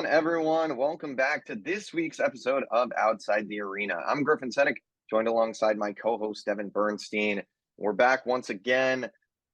on, everyone? Welcome back to this week's episode of Outside the Arena. I'm Griffin Senek, joined alongside my co-host Devin Bernstein. We're back once again.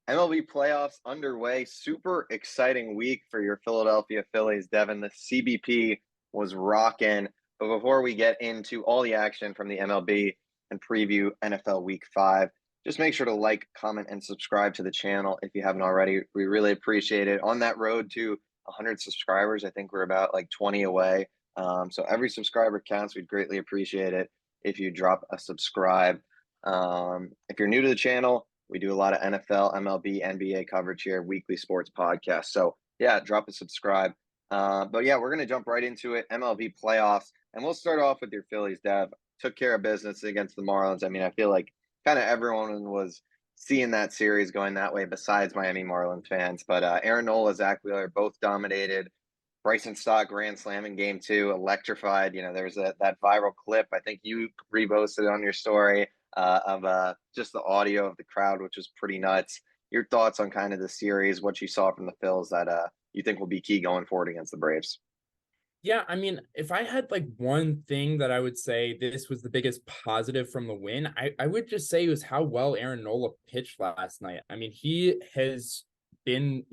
MLB playoffs underway. Super exciting week for your Philadelphia Phillies, Devin. The CBP was rocking. But before we get into all the action from the MLB and preview NFL Week 5, just make sure to like, comment, and subscribe to the channel if you haven't already. We really appreciate it. On that road to 100 subscribers, I think we're about like 20 away. So every subscriber counts. We'd greatly appreciate it if you drop a subscribe. If you're new to the channel, we do a lot of NFL, MLB, NBA coverage here, weekly sports podcast. So yeah, drop a subscribe. But yeah, we're going to jump right into it. MLB playoffs. And we'll start off with your Phillies, Dev. Took care of business against the Marlins. I mean, I feel like kind of everyone was seeing that series going that way besides Miami Marlins fans. But Aaron Nola, Zach Wheeler both dominated. Bryson Stott grand slam in game 2, electrified. You know, there's that viral clip. I think you reposted on your story of just the audio of the crowd, which was pretty nuts. Your thoughts on kind of the series, what you saw from the Phils that you think will be key going forward against the Braves? Yeah, I mean, if I had like one thing that I would say this was the biggest positive from the win, I would just say it was how well Aaron Nola pitched last night. I mean, he has been,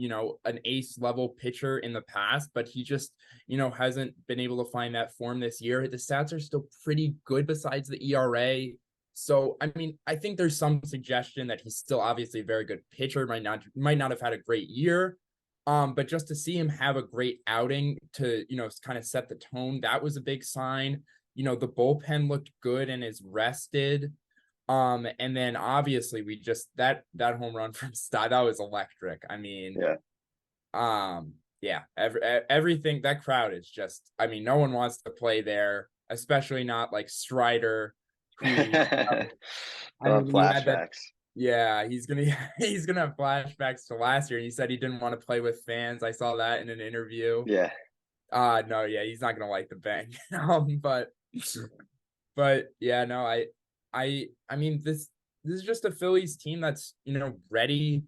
an ace level pitcher in the past, but he just, hasn't been able to find that form this year. The stats are still pretty good besides the ERA. So, I mean, I think there's some suggestion that he's still obviously a very good pitcher, might not have had a great year. But just to see him have a great outing to, kind of set the tone, that was a big sign. The bullpen looked good and is rested. And then obviously we just that home run from Stott, that was electric. I mean, everything, that crowd is just, I mean, no one wants to play there, especially not like Strider, who I mean, he had that. Flashbacks. Yeah, he's gonna have flashbacks to last year. He said he didn't want to play with fans. I saw that in an interview. Yeah. No, yeah, he's not gonna like the bang. But yeah, no, I mean this is just a Phillies team that's ready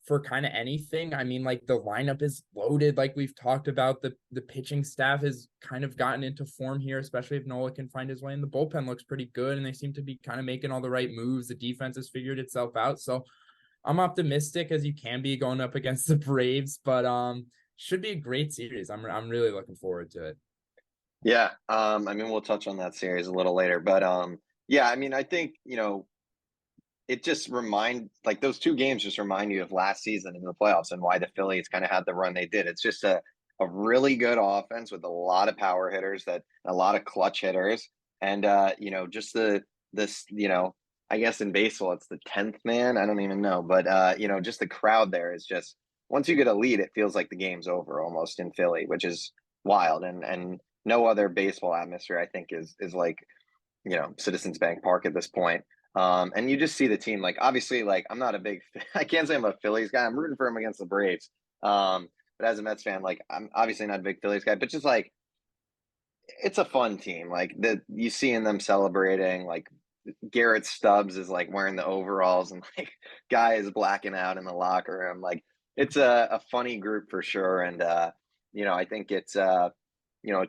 for kind of anything. I mean, like the lineup is loaded, like we've talked about. The pitching staff has kind of gotten into form here, especially if Nola can find his way. And the bullpen looks pretty good, and they seem to be kind of making all the right moves. The defense has figured itself out. So I'm optimistic as you can be going up against the Braves, but should be a great series. I'm really looking forward to it. Yeah. I mean, we'll touch on that series a little later, but yeah, I mean, I think, it just like those two games just remind you of last season in the playoffs and why the Phillies kind of had the run they did. It's just a really good offense with a lot of power hitters, that a lot of clutch hitters. And just I guess in baseball it's the 10th man. I don't even know. But just the crowd there is just, once you get a lead, it feels like the game's over almost in Philly, which is wild. And no other baseball atmosphere, I think, is like, Citizens Bank Park at this point. And you just see the team, like, obviously, like, I can't say I'm a Phillies guy. I'm rooting for him against the Braves. But as a Mets fan, like, I'm obviously not a big Phillies guy, but just like, it's a fun team. Like, you seeing them celebrating, like, Garrett Stubbs is like wearing the overalls and like guy is blacking out in the locker room. Like, it's a funny group for sure. And, I think it's, a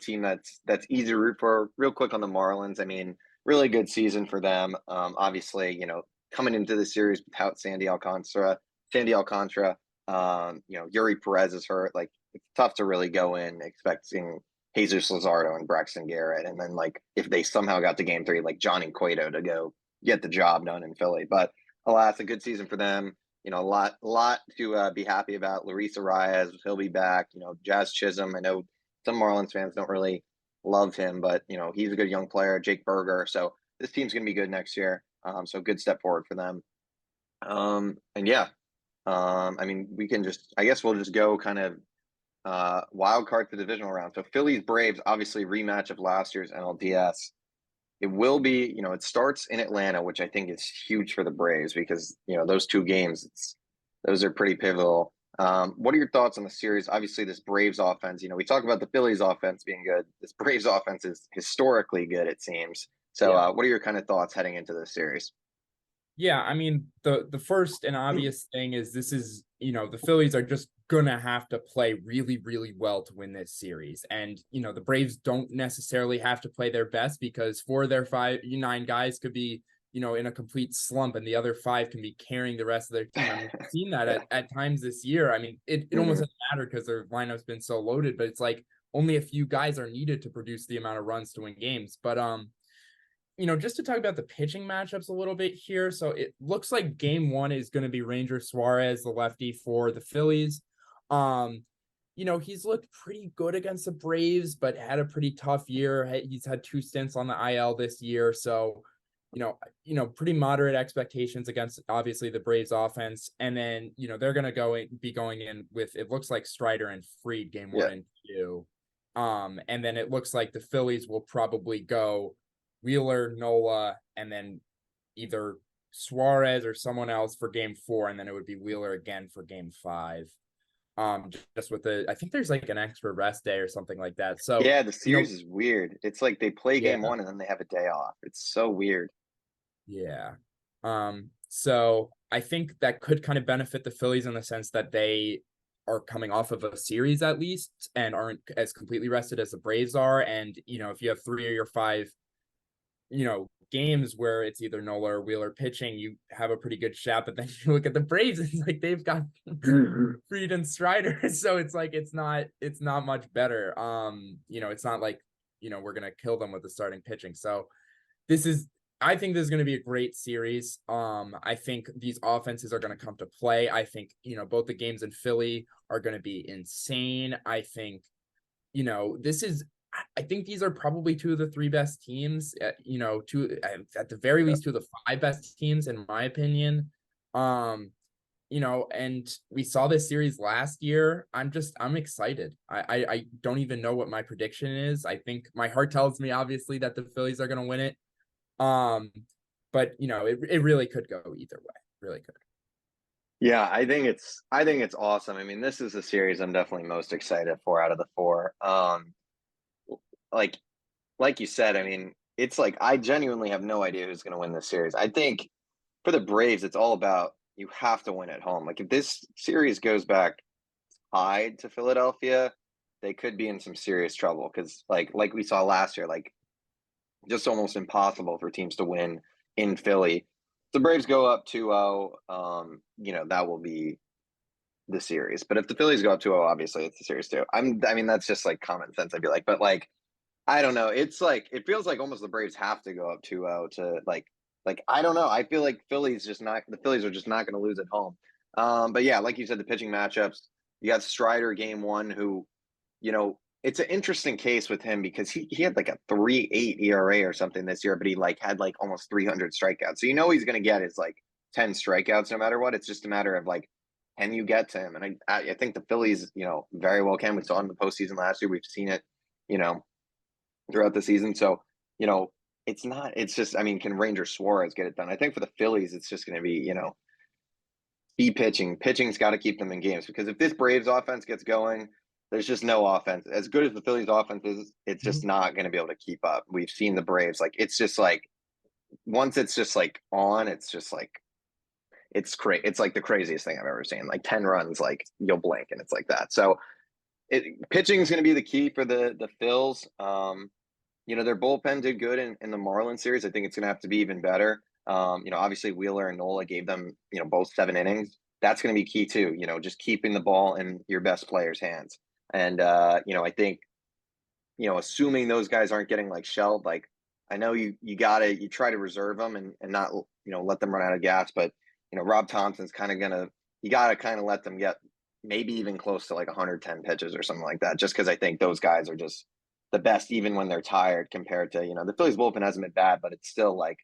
team that's easy to root for. Real quick on the Marlins. I mean, really good season for them. Obviously, coming into the series without Sandy Alcantara, Yuri Perez is hurt. Like, it's tough to really go in expecting Jesus Luzardo and Braxton Garrett, and then like if they somehow got to Game 3, like Johnny Cueto to go get the job done in Philly. But alas, a good season for them. A lot to be happy about. Luis Arias, he'll be back. Jazz Chisholm. I know some Marlins fans don't really love him, but he's a good young player. Jake Berger. So this team's going to be good next year. So good step forward for them. And yeah, I mean, I guess we'll just go kind of wild card to the divisional round. So Phillies Braves, obviously rematch of last year's NLDS. It will be, it starts in Atlanta, which I think is huge for the Braves because, those two games, those are pretty pivotal. What are your thoughts on the series? Obviously, this Braves offense, we talk about the Phillies offense being good. This Braves offense is historically good, it seems. So what are your kind of thoughts heading into this series? Yeah, I mean, the first and obvious thing is this is, the Phillies are just gonna have to play really, really well to win this series. And the Braves don't necessarily have to play their best, because 4 of their 9 guys could be, in a complete slump, and the other 5 can be carrying the rest of their team. I mean, we've seen that Yeah. at times this year. I mean, it almost doesn't matter because their lineup's been so loaded, but it's like only a few guys are needed to produce the amount of runs to win games. But just to talk about the pitching matchups a little bit here. So it looks like game 1 is going to be Ranger Suarez, the lefty for the Phillies. He's looked pretty good against the Braves, but had a pretty tough year. He's had 2 stints on the IL this year. So, pretty moderate expectations against obviously the Braves offense. And then, they're going to be going in with, it looks like Strider and Fried game 1 and 2. And then it looks like the Phillies will probably go Wheeler, Nola, and then either Suarez or someone else for game 4, and then it would be Wheeler again for game 5. Just with I think there's like an extra rest day or something like that. So Yeah, the series is weird. It's like they play yeah, game 1 and then they have a day off. It's so weird. yeah. So I think that could kind of benefit the Phillies in the sense that they are coming off of a series at least and aren't as completely rested as the Braves are. And if you have 3 of your 5 games where it's either Nola or Wheeler pitching, you have a pretty good shot. But then you look at the Braves, it's like they've got Fried and Strider, so it's like it's not much better. It's not like we're gonna kill them with the starting pitching. So I think this is going to be a great series. I think these offenses are going to come to play. I think both the games in Philly are going to be insane. I think I think these are probably 2 of the 3 best teams, two at the very least 2 of the 5 best teams, in my opinion. And we saw this series last year. I'm excited. I don't even know what my prediction is. I think my heart tells me obviously that the Phillies are going to win it. But it really could go either way. Really could. Yeah, I think it's awesome. I mean, this is the series I'm definitely most excited for out of the 4. Like like you said, I mean, it's like I genuinely have no idea who's going to win this series. I think for the Braves, it's all about you have to win at home. Like if this series goes back tied to Philadelphia, they could be in some serious trouble because like we saw last year, like just almost impossible for teams to win in Philly. The Braves go up 2-0, that will be the series. But if the Phillies go up 2-0, obviously it's the series too. I mean that's just like common sense, I feel like. But like I don't know. It's like it feels like almost the Braves have to go up 2-0 to like I don't know. I feel like the Phillies are just not going to lose at home. But yeah, like you said, the pitching matchups. You got Strider game 1, who, it's an interesting case with him because he had like a 3.8 ERA or something this year, but he like had like almost 300 strikeouts. So he's going to get his like 10 strikeouts no matter what. It's just a matter of like, can you get to him? And I think the Phillies, very well can. We saw it in the postseason last year. We've seen it, you know, throughout the season. So, it's just, I mean, can Ranger Suarez get it done? I think for the Phillies, it's just going to be, be pitching. Pitching's got to keep them in games because if this Braves offense gets going, there's just no offense. As good as the Phillies offense is, it's just not going to be able to keep up. We've seen the Braves, like, it's just like, once it's just like on, it's just like, it's crazy. It's like the craziest thing I've ever seen. Like 10 runs, like you'll blink and it's like that. So pitching is going to be the key for the Phils. Their bullpen did good in the Marlins series. I think it's going to have to be even better. Obviously Wheeler and Nola gave them, both 7 innings. That's going to be key too. Just keeping the ball in your best player's hands. And I think, assuming those guys aren't getting like shelled, like I know you try to reserve them and not let them run out of gas. But Rob Thompson's kind of gonna you got to kind of let them get maybe even close to like 110 pitches or something like that. Just because I think those guys are just the best even when they're tired compared to the Phillies bullpen hasn't been bad, but it's still like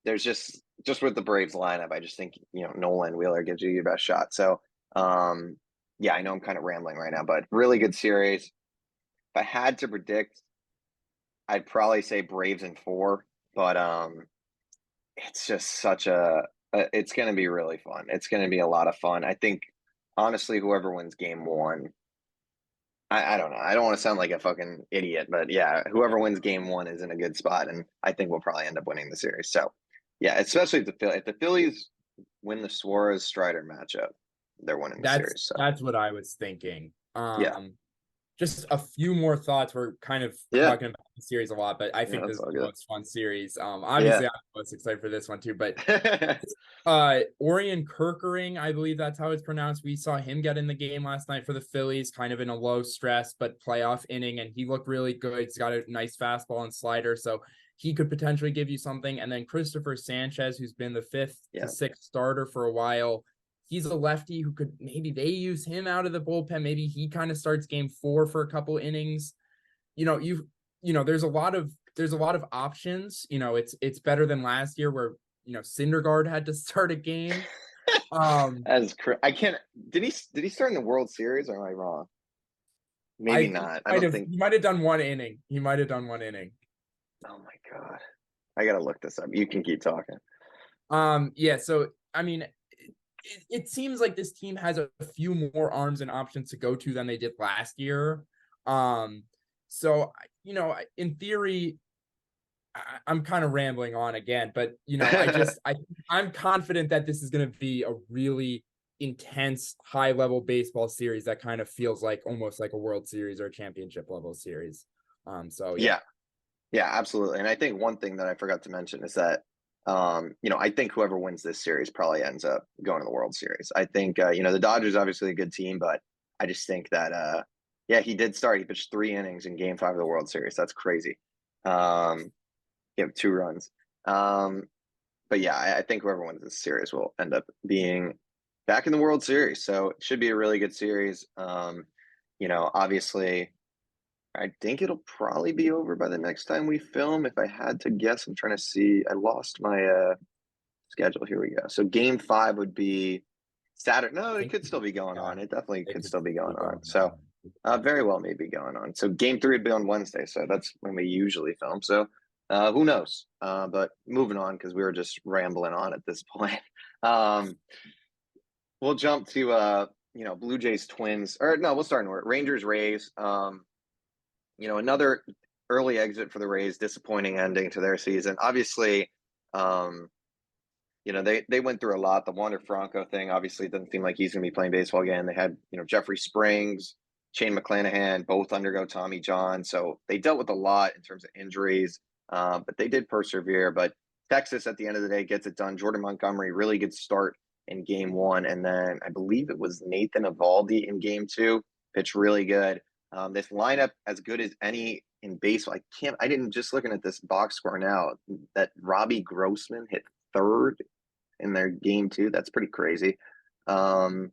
there's just with the Braves lineup, I just think Nolan Wheeler gives you your best shot. So yeah, I know I'm kind of rambling right now, but really good series. If I had to predict, I'd probably say Braves in 4, but it's just it's going to be really fun. It's going to be a lot of fun. I think honestly, whoever wins game 1, I don't know. I don't want to sound like a fucking idiot, but yeah, whoever wins game 1 is in a good spot, and I think we'll probably end up winning the series. So yeah, especially if the Phillies win the Suarez Strider matchup, they're winning the That's series. So that's what I was thinking. yeah, Just a few more thoughts. We're kind of yeah, talking about the series a lot, but I yeah, think this that's is all the good. most fun series. Yeah, Obviously I'm most excited for this one too, but Orion Kerkering, I believe that's how it's pronounced. We saw him get in the game last night for the Phillies, kind of in a low stress but playoff inning, and he looked really good. He's got a nice fastball and slider, so he could potentially give you something. And then Christopher Sanchez, who's been the fifth to yeah. sixth starter for a while. He's a lefty who could, maybe they use him out of the bullpen. Maybe he kind of starts game 4 for a couple innings. You know, there's a lot of options. It's better than last year where Syndergaard had to start a game. I can't. Did he start in the World Series, or am I wrong? I Maybe think not. I don't think. he might have done one inning. He might have done one inning. Oh my God, I gotta look this up. You can keep talking. Yeah. So I mean, it seems like this team has a few more arms and options to go to than they did last year. So in theory, I'm kind of rambling on again, but I'm confident that this is going to be a really intense, high level baseball series that kind of feels like almost like a World Series or a championship level series. So yeah. Yeah, yeah, absolutely. And I think one thing that I forgot to mention is that, I think whoever wins this series probably ends up going to the World Series. I think, the Dodgers obviously a good team, but I just think that, yeah, he did start. He pitched 3 innings in Game 5 of the World Series. That's crazy. He had 2 runs. Um, but yeah, I think whoever wins this series will end up being back in the World Series. So it should be a really good series. Obviously, I think it'll probably be over by the next time we film. If I had to guess, I'm trying to see. I lost my schedule. Here we go. So game 5 would be Saturday. No, I it think, could still be going yeah, on. It definitely it could could still be be going going on. So on. very well may be going on. So game 3 would be on Wednesday. So that's when we usually film. So who knows? But moving on, because we were just rambling on at this point. Um, we'll jump to Blue Jays Twins. Or no, we'll start in order. Rangers Rays. Another early exit for the Rays, disappointing ending to their season. Obviously, they went through a lot. The Wander Franco thing, obviously, it doesn't seem like he's going to be playing baseball again. They had, Jeffrey Springs, Shane McClanahan, both undergo Tommy John. So they dealt with a lot in terms of injuries, but they did persevere. But Texas, at the end of the day, gets it done. Jordan Montgomery really good start in game 1. And then I believe it was Nathan Eovaldi in game 2, pitched really good. This lineup, as good as any in baseball. I didn't just looking at this box score now that Robbie Grossman hit third in their game 2. That's pretty crazy. Don't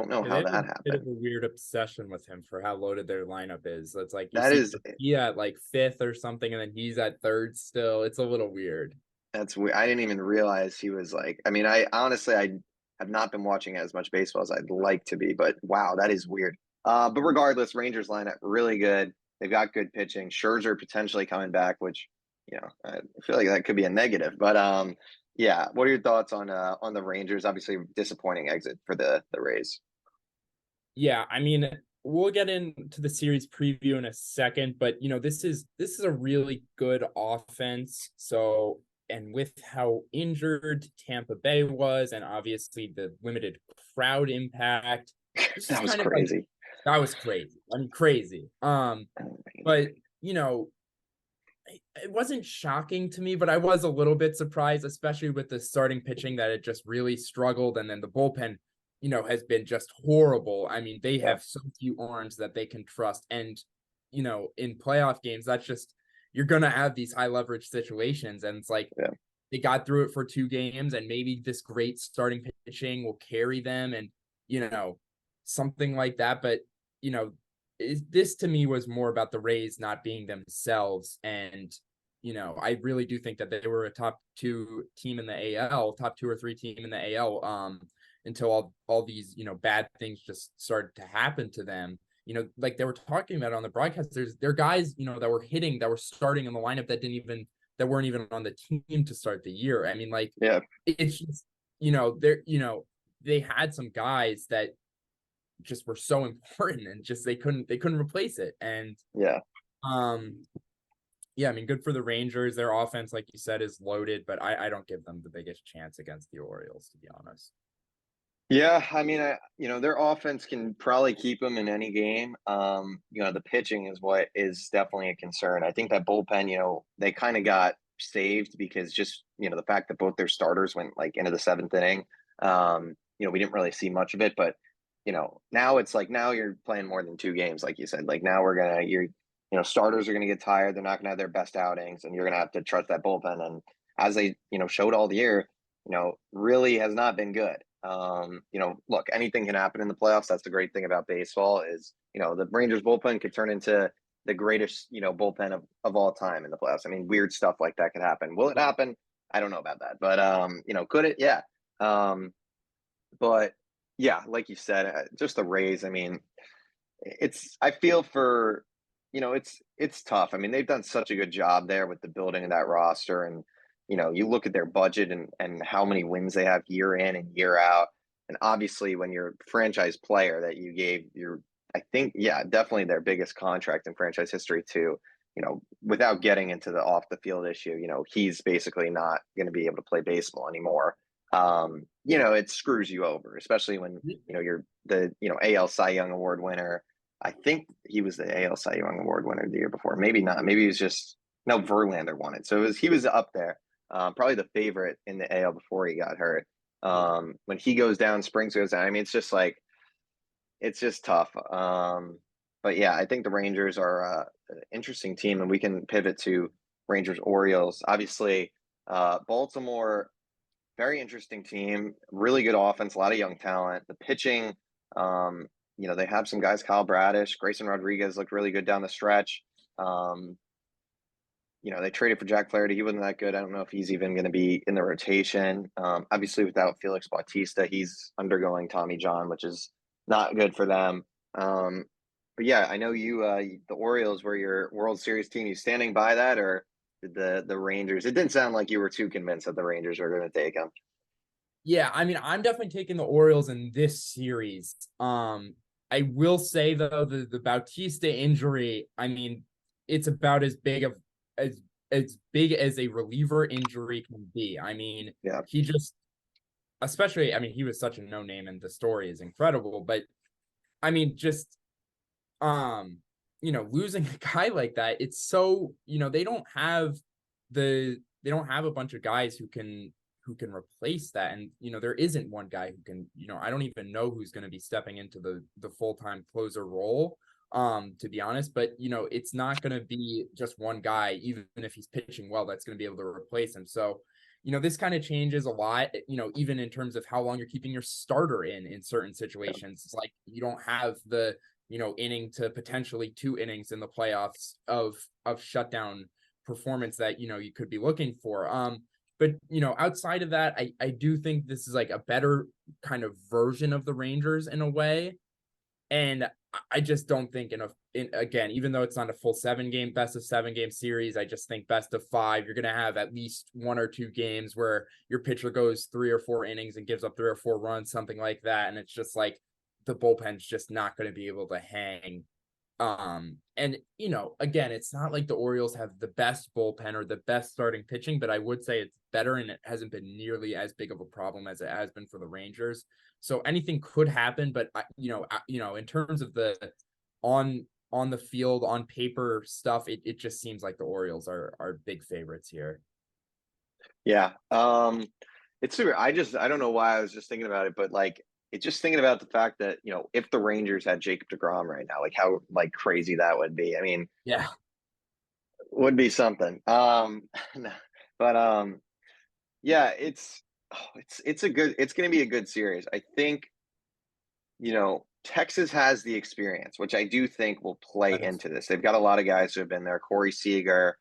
know Yeah, they how have a that bit of happened. a weird obsession with him for how loaded their lineup is. It's like you That see is he at like 5th or something, and then he's at 3rd still. It's a little weird. that's weird. I didn't even realize he was like. I mean, I honestly I have not been watching as much baseball as I'd like to be, but wow, that is weird. But regardless, Rangers lineup really good. They've got good pitching. Scherzer potentially coming back, which I feel like that could be a negative. But yeah. What are your thoughts on the Rangers? Obviously, disappointing exit for the Rays. Yeah, I mean, we'll get into the series preview in a second, but this is a really good offense. So, and with how injured Tampa Bay was, and obviously the limited crowd impact, this is That was kind of like crazy. that was crazy. I mean, crazy. But it wasn't shocking to me, but I was a little bit surprised, especially with the starting pitching that it just really struggled, and then the bullpen has been just horrible. I mean, they Yeah, have so few arms that they can trust. And, in playoff games, that's just, you're going to have these high leverage situations. And it's like, yeah, they got through it for 2 games, and maybe this great starting pitching will carry them and, something like that. But, you know, this to me was more about the Rays not being themselves. And, I really do think that they were a top 2 team in the AL, top 2 or 3 team in the AL. Until all these bad things just started to happen to them. Like they were talking about on the broadcast, there are guys that were hitting, that were starting in the lineup that weren't even on the team to start the year. I mean, like yeah, it's just they had some guys that just were so important, and just they couldn't replace it. And yeah. um yeah, I mean, good for the Rangers. Their offense, like you said, is loaded, but I don't give them the biggest chance against the Orioles, to be honest. Yeah, I mean, their offense can probably keep them in any game. The pitching is what is definitely a concern. I think that bullpen, they kind of got saved because just, the fact that both their starters went like into the seventh inning. We didn't really see much of it, but now it's like now you're playing more than two games, like you said. Like now starters are gonna get tired. They're not gonna have their best outings, and you're gonna have to trust that bullpen. And as they, showed all the year, really has not been good. Look, anything can happen in the playoffs. That's the great thing about baseball is, the Rangers bullpen could turn into the greatest, bullpen of all time in the playoffs. I mean, weird stuff like that could happen. Will it happen? I don't know about that, but could it? Yeah. But yeah, like you said, just the Rays. I mean, I feel for, it's tough. I mean, they've done such a good job there with the building of that roster, and you look at their budget and how many wins they have year in and year out, and obviously when you're a franchise player that you gave your, I think, yeah, definitely their biggest contract in franchise history too. Without getting into the off the field issue, he's basically not going to be able to play baseball anymore. It screws you over, especially when you're the AL Cy Young Award winner. I think he was the AL Cy Young Award winner the year before. Maybe not. Maybe he was just no. Verlander won it, so he was up there, probably the favorite in the AL before he got hurt. Yeah. When he goes down, Springs goes down. I mean, it's just like it's just tough. But yeah, I think the Rangers are an interesting team, and we can pivot to Rangers Orioles. Obviously, Baltimore, very interesting team, really good offense, a lot of young talent. The pitching, they have some guys, Kyle Bradish, Grayson Rodriguez looked really good down the stretch. Um, they traded for Jack Flaherty. He wasn't that good. I don't know if he's even going to be in the rotation. Obviously, without Felix Bautista, he's undergoing Tommy John, which is not good for them. Um, but yeah, I know the Orioles were your World Series team. You standing by that, or did the Rangers? It didn't sound like you were too convinced that the Rangers were going to take him. Yeah, I mean, I'm definitely taking the Orioles in this series. I will say though, the Bautista injury, I mean, it's about as as big as a reliever injury can be. I mean, Yeah. he just, especially, I mean, he was such a no name, and the story is incredible. But I mean, just losing a guy like that, it's so, they don't have a bunch of guys who can replace that. And there isn't one guy who can, I don't even know who's going to be stepping into the full-time closer role, to be honest. But it's not going to be just one guy, even if he's pitching well, that's going to be able to replace him. So this kind of changes a lot, even in terms of how long you're keeping your starter in certain situations. It's like you don't have the inning to potentially 2 innings in the playoffs of shutdown performance that you could be looking for. But outside of that, I do think this is like a better kind of version of the Rangers in a way. And I just don't think again, even though it's not a full 7-game, best of 7-game series, I just think best of 5, you're going to have at least 1 or 2 games where your pitcher goes 3 or 4 innings and gives up 3 or 4 runs, something like that. And it's just like the bullpen's just not going to be able to hang. And again, it's not like the Orioles have the best bullpen or the best starting pitching, but I would say it's better, and it hasn't been nearly as big of a problem as it has been for the Rangers. So anything could happen, but in terms of the on the field, on paper stuff, it just seems like the Orioles are big favorites here. Yeah. It's super. I don't know why I was just thinking about it, but like it's just thinking about the fact that, if the Rangers had Jacob DeGrom right now, like how like crazy that would be. I mean, Yeah. would be something. But yeah, it's gonna be a good series. I think, Texas has the experience, which I do think will play into this. They've got a lot of guys who have been there. Corey Seager,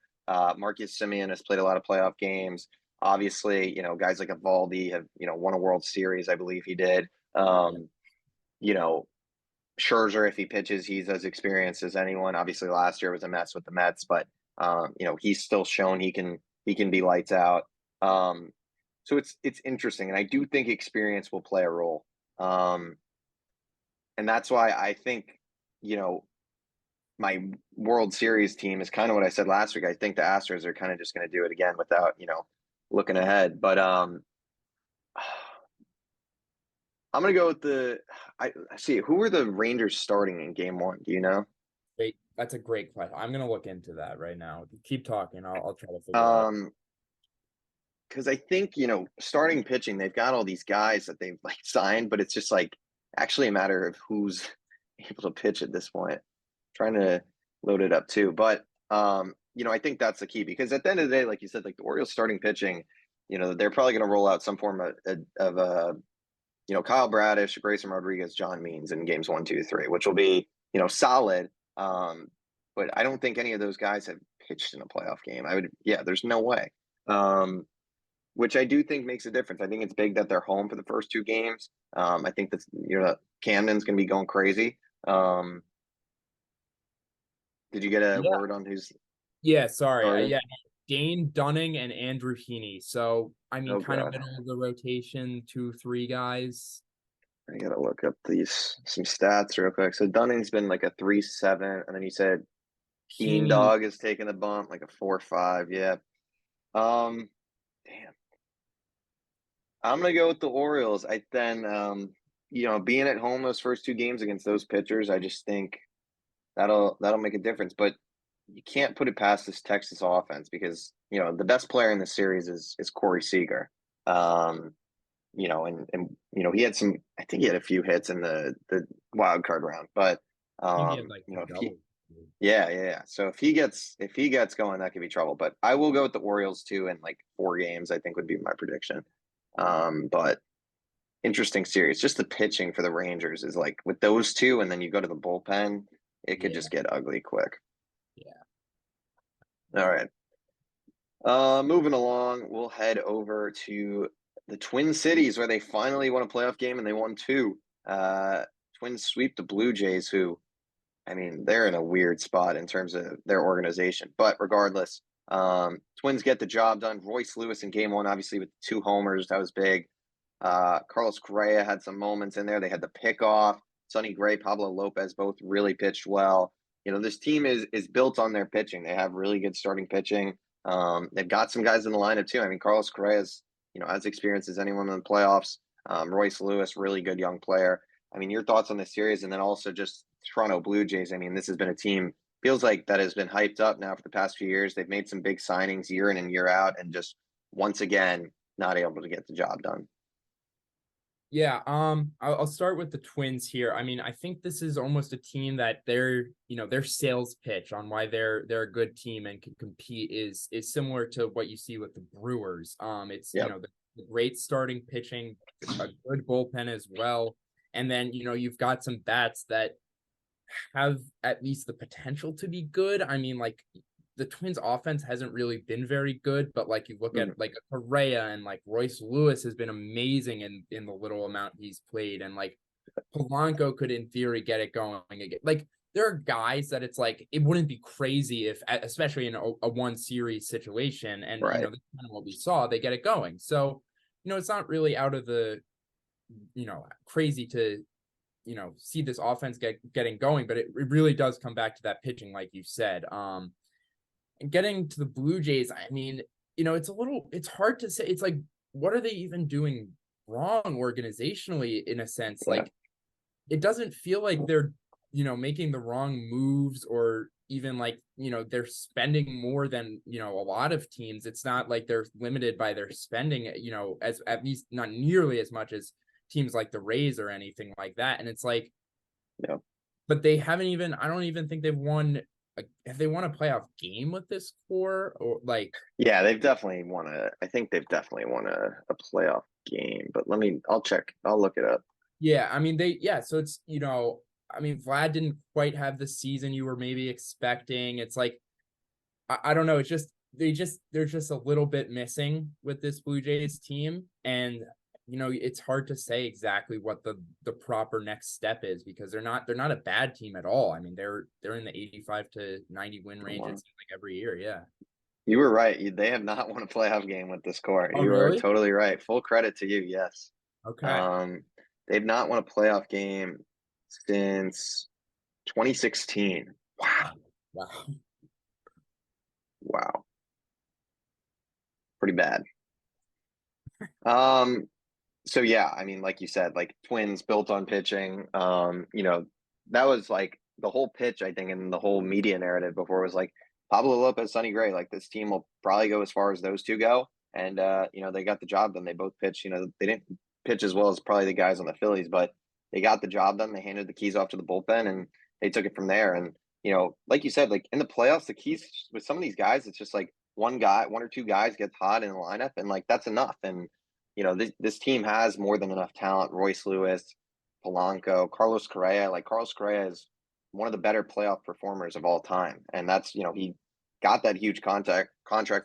Marcus Simeon has played a lot of playoff games. Obviously, guys like Evaldi have, won a World Series, I believe he did. You know, Scherzer, if he pitches, he's as experienced as anyone. Obviously, last year was a mess with the Mets, but he's still shown he can be lights out. Um, so it's interesting, and I do think experience will play a role. Um, and that's why I think, you know, my World Series team is kind of what I said last week. I think the Astros are kind of just going to do it again without, looking ahead. But I'm gonna go with I see. Who were the Rangers starting in game one? Do you know? Great. That's a great question. I'm gonna look into that right now. Keep talking. I'll try to figure it out. Um, because I think, starting pitching, they've got all these guys that they've like signed, but it's just like actually a matter of who's able to pitch at this point. Trying to load it up too. But I think that's the key because at the end of the day, like you said, like the Orioles starting pitching, they're probably going to roll out some form of Kyle Bradish, Grayson Rodriguez, John Means in games 1, 2, 3, which will be, solid. But I don't think any of those guys have pitched in a playoff game. There's no way. Which I do think makes a difference. I think it's big that they're home for the first two games. I think that's Camden's going to be going crazy. Did you get a Yeah. word on who's Yeah. Sorry. starting? Yeah. Dane Dunning and Andrew Heaney. So I mean, Oh kind of god, middle of the rotation, 2, 3 guys. I gotta look up some stats real quick. So Dunning's been like a 3.7, and then you said Keen Heaney. Dog is taking the bump, like a 4.5. Yeah. Um, damn. I'm gonna go with the Orioles. Being at home those first two games against those pitchers, I just think that'll make a difference. But you can't put it past this Texas offense because the best player in the series is Corey Seager. Um, he had some. I think he had a few hits in the wild card round, but I think he had like two if he, doubles. yeah. So if he gets going, that could be trouble. But I will go with the Orioles too in like 4 games. I think would be my prediction. But interesting series. Just the pitching for the Rangers is like with those two, and then you go to the bullpen, it could Yeah. just get ugly quick. Yeah. All right. Moving along, we'll head over to the Twin Cities where they finally won a playoff game and they won two. Twins sweep the Blue Jays, who, I mean, they're in a weird spot in terms of their organization. But regardless, Twins get the job done. Royce Lewis in game one, obviously with 2 homers, that was big. Carlos Correa had some moments in there. They had the pickoff. Sonny Gray, Pablo Lopez both really pitched well. This team is built on their pitching. They have really good starting pitching. They've got some guys in the lineup too. I mean, Carlos Correa is, as experienced as anyone in the playoffs. Royce Lewis, really good young player. I mean, your thoughts on this series, and then also just Toronto Blue Jays. I mean, this has been a team feels like that has been hyped up now for the past few years. They've made some big signings year in and year out, and just once again not able to get the job done. Yeah, I'll start with the Twins here. I mean, I think this is almost a team that their sales pitch on why they're a good team and can compete is similar to what you see with the Brewers. It's Yep. the great starting pitching, a good bullpen as well, and then you've got some bats that have at least the potential to be good. I mean, like the Twins offense hasn't really been very good, but like you look Mhm. at like a Correa and like Royce Lewis has been amazing in the little amount he's played, and like Polanco could in theory get it going again. Like there are guys that it's like it wouldn't be crazy if, especially in a one series situation, and Right. that's kind of what we saw. They get it going, so it's not really out of the crazy to see this offense getting going, but it really does come back to that pitching, like you said. And getting to the Blue Jays, I mean, it's hard to say. It's like, what are they even doing wrong organizationally in a sense? Yeah. Like, it doesn't feel like they're, making the wrong moves or even like, they're spending more than, a lot of teams. It's not like they're limited by their spending, as at least not nearly as much as teams like the Rays or anything like that. And it's like, Yeah. but they haven't even, I don't even think they've won. Have they won a playoff game with this core or like? Yeah, they've definitely won I think they've definitely won a playoff game, but I'll check. I'll look it up. Yeah, I mean yeah, so it's I mean Vlad didn't quite have the season you were maybe expecting. It's like I don't know, it's just they're just a little bit missing with this Blue Jays team, and it's hard to say exactly what the proper next step is because they're not a bad team at all. I mean they're in the 85 to 90 win Oh, range, it wow. seems like every year. Yeah. You were right. They have not won a playoff game with this core. Oh, You are really? totally right. Full credit to you. Yes. Okay. Um, they've not won a playoff game since 2016. Wow. Wow. Wow. Pretty bad. Um, So yeah, I mean, like you said, like Twins built on pitching. That was like the whole pitch, I think, and the whole media narrative before was like Pablo Lopez, Sonny Gray, like this team will probably go as far as those two go. And they got the job done. They both pitched, they didn't pitch as well as probably the guys on the Phillies, but they got the job done. They handed the keys off to the bullpen and they took it from there. And, like you said, like in the playoffs, the keys with some of these guys, it's just like one or two guys gets hot in the lineup and like that's enough. And this team has more than enough talent. Royce Lewis, Polanco, Carlos Correa. Like Carlos Correa is one of the better playoff performers of all time, and that's he got that huge contract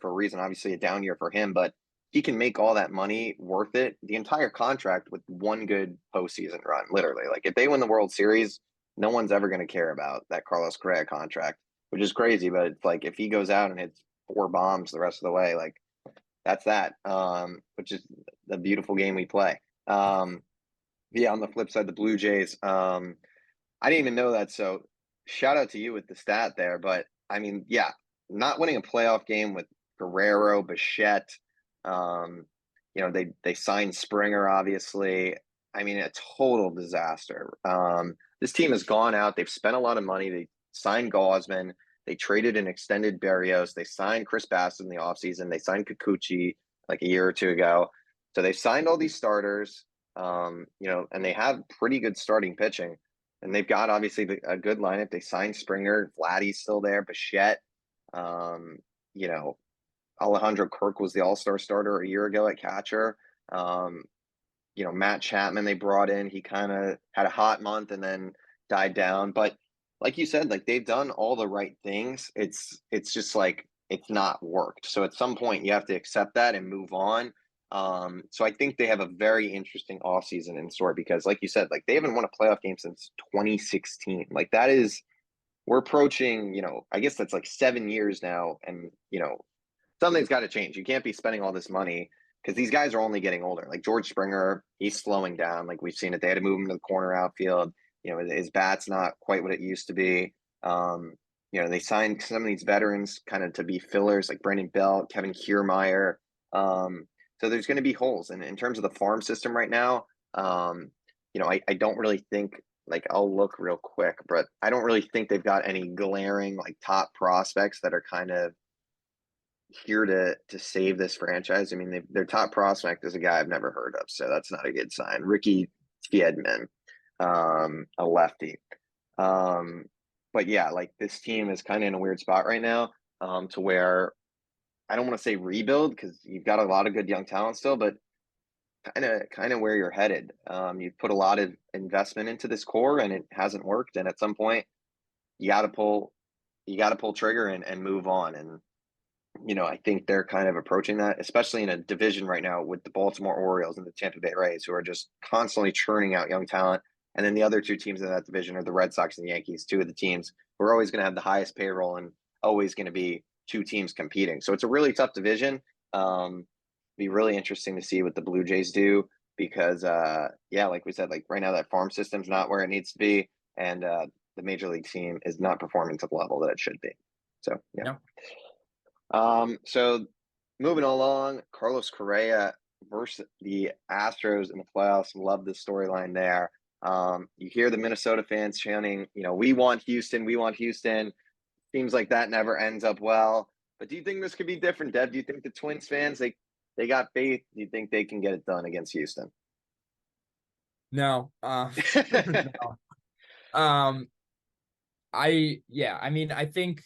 for a reason. Obviously, a down year for him, but he can make all that money worth it. The entire contract with one good postseason run, literally. Like if they win the World Series, no one's ever going to care about that Carlos Correa contract, which is crazy. But it's like if he goes out and hits 4 bombs the rest of the way, like that's that. Which is the beautiful game we play. Yeah, on the flip side, the Blue Jays. I didn't even know that. So shout out to you with the stat there. But I mean, yeah, not winning a playoff game with Guerrero, Bichette. They signed Springer, obviously. I mean, a total disaster. This team has gone out. They've spent a lot of money. They signed Gosman. They traded and extended Berrios. They signed Chris Bassett in the offseason. They signed Kikuchi like a year or two ago. So they've signed all these starters, and they have pretty good starting pitching. And they've got obviously a good lineup. They signed Springer. Vladdy's still there. Bichette. Um, you know, Alejandro Kirk was the all-star starter a year ago at catcher. Um, Matt Chapman they brought in. He kind of had a hot month and then died down. But like you said, like they've done all the right things. It's just like it's not worked. So at some point you have to accept that and move on. So I think they have a very interesting offseason in store because like you said, like they haven't won a playoff game since 2016. Like that is we're approaching, I guess that's like 7 years now. And, something's got to change. You can't be spending all this money because these guys are only getting older. Like George Springer, he's slowing down. Like we've seen it. They had to move him to the corner outfield. His bat's not quite what it used to be. They signed some of these veterans kind of to be fillers like Brandon Belt, Kevin Kiermaier. So there's going to be holes. And in terms of the farm system right now, I don't really think like I'll look real quick, but I don't really think they've got any glaring like top prospects that are kind of here to save this franchise. I mean, their top prospect is a guy I've never heard of, so that's not a good sign. Ricky Fiedman, a lefty. But yeah, like this team is kind of in a weird spot right now, to where I don't want to say rebuild because you've got a lot of good young talent still, but kind of where you're headed. You've put a lot of investment into this core and it hasn't worked, and at some point you got to pull trigger and move on. And I think they're kind of approaching that, especially in a division right now with the Baltimore Orioles and the Tampa Bay Rays, who are just constantly churning out young talent. And then the other two teams in that division are the Red Sox and the Yankees, two of the teams who are always going to have the highest payroll and always going to be two teams competing. So it's a really tough division. Be really interesting to see what the Blue Jays do because, like we said, like right now that farm system's not where it needs to be, and the major league team is not performing to the level that it should be. So yeah. No. So moving along, Carlos Correa versus the Astros in the playoffs. Love the storyline there. You hear the Minnesota fans chanting, we want Houston, we want Houston. Seems like that never ends up well. But do you think this could be different, Dev? Do you think the Twins fans, they got faith? Do you think they can get it done against Houston? No. No. I mean, I think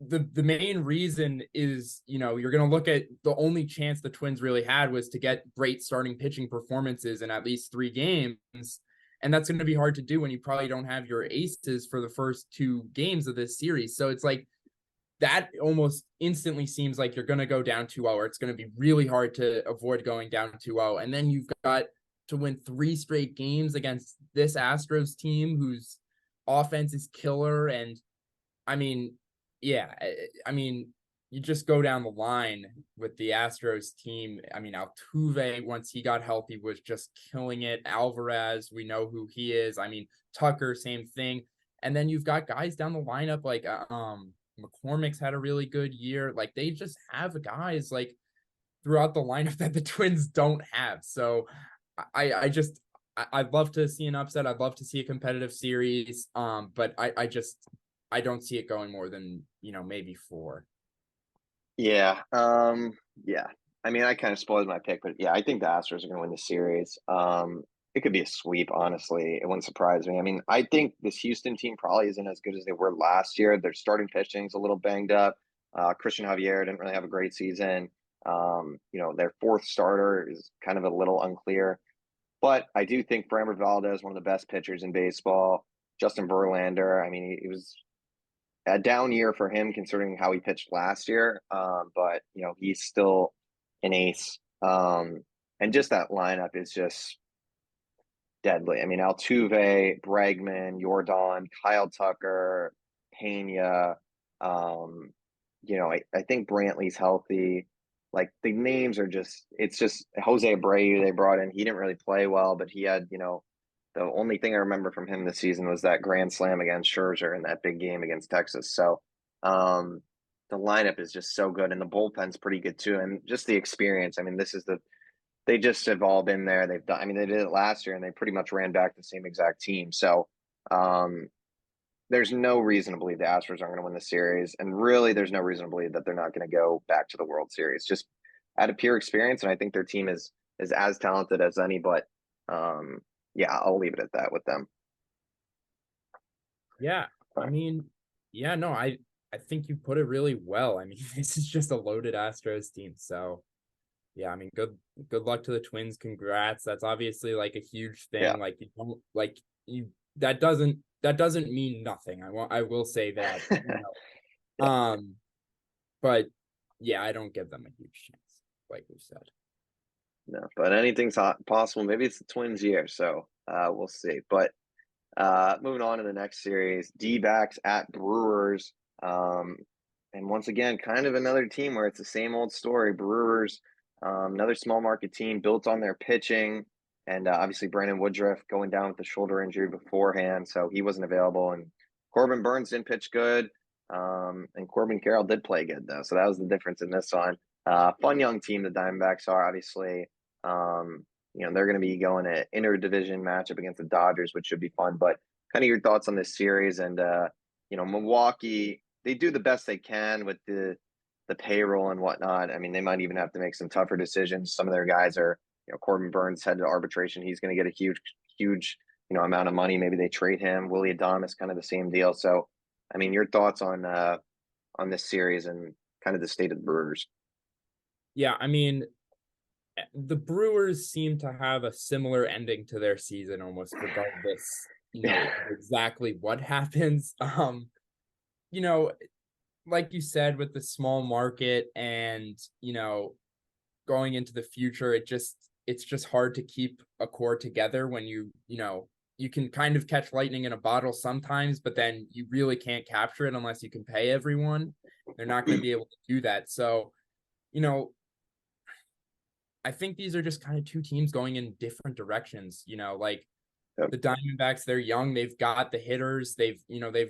the main reason is, you're going to look at the only chance the Twins really had was to get great starting pitching performances in at least 3 games. And that's going to be hard to do when you probably don't have your aces for the first 2 games of this series. So it's like that almost instantly seems like you're going to go down 2-0, or it's going to be really hard to avoid going down 2-0. And then you've got to win 3 straight games against this Astros team whose offense is killer. And I mean, yeah, I mean, you just go down the line with the Astros team. I mean, Altuve, once he got healthy, was just killing it. Alvarez, we know who he is. I mean, Tucker, same thing. And then you've got guys down the lineup like McCormick's had a really good year. Like they just have guys like throughout the lineup that the Twins don't have. So I'd love to see an upset. I'd love to see a competitive series. But I don't see it going more than, maybe 4. Yeah. Yeah. I mean, I kind of spoiled my pick, but yeah, I think the Astros are going to win the series. It could be a sweep, honestly. It wouldn't surprise me. I mean, I think this Houston team probably isn't as good as they were last year. Their starting pitching's a little banged up. Christian Javier didn't really have a great season. Their fourth starter is kind of a little unclear. But I do think Framber Valdez, one of the best pitchers in baseball. Justin Verlander, I mean, he was a down year for him considering how he pitched last year. But he's still an ace. And just that lineup is just deadly. I mean, Altuve, Bregman, Jordan, Kyle Tucker, Pena. I think Brantley's healthy. Like the names are it's just Jose Abreu they brought in. He didn't really play well, but he had, the only thing I remember from him this season was that grand slam against Scherzer in that big game against Texas. So the lineup is just so good, and the bullpen's pretty good too. And just the experience. I mean, they just have all been there. They've done. I mean, they did it last year, and they pretty much ran back the same exact team. So there's no reason to believe the Astros aren't going to win the series, and really, there's no reason to believe that they're not going to go back to the World Series. Just out of pure experience, and I think their team is as talented as any. But yeah, I'll leave it at that with them. Yeah, I mean, yeah, no, I think you put it really well. I mean, this is just a loaded Astros team. So yeah, I mean, good luck to the Twins. Congrats. That's obviously like a huge thing. Yeah. Like you don't like you that doesn't mean nothing. I will say that. Yeah. But yeah, I don't give them a huge chance, like we said. No, but anything's possible. Maybe it's the Twins' year, so we'll see. But moving on to the next series, Dbacks at Brewers. And once again, kind of another team where it's the same old story. Brewers, another small market team built on their pitching. And obviously, Brandon Woodruff going down with a shoulder injury beforehand, so he wasn't available. And Corbin Burns didn't pitch good. And Corbin Carroll did play good, though. So that was the difference in this one. Fun young team, the Diamondbacks are, obviously. They're going to be going an interdivision matchup against the Dodgers, which should be fun. But kind of your thoughts on this series, and Milwaukee, they do the best they can with the payroll and whatnot. I mean, they might even have to make some tougher decisions. Some of their guys are, Corbin Burns headed to arbitration. He's going to get a huge, amount of money. Maybe they trade him. Willie Adames, kind of the same deal. So, I mean, your thoughts on this series and kind of the state of the Brewers? Yeah, I mean, the Brewers seem to have a similar ending to their season almost regardless, exactly what happens. Like you said, with the small market and, going into the future, it's just hard to keep a core together when you can kind of catch lightning in a bottle sometimes, but then you really can't capture it unless you can pay everyone. They're not going to be able to do that. So, I think these are just kind of two teams going in different directions. The Diamondbacks, they're young. They've got the hitters. They've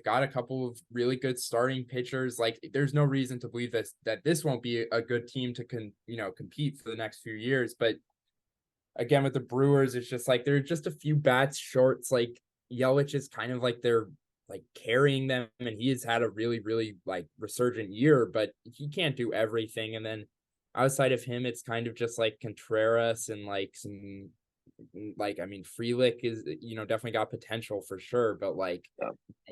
got a couple of really good starting pitchers. Like, there's no reason to believe that this won't be a good team to compete for the next few years. But again, with the Brewers, it's just like they're just a few bats short. It's like Yelich is kind of like they're like carrying them, and he has had a really, really like resurgent year, but he can't do everything. And then outside of him, it's kind of just like Contreras and like some I mean, Frelick is, definitely got potential for sure, but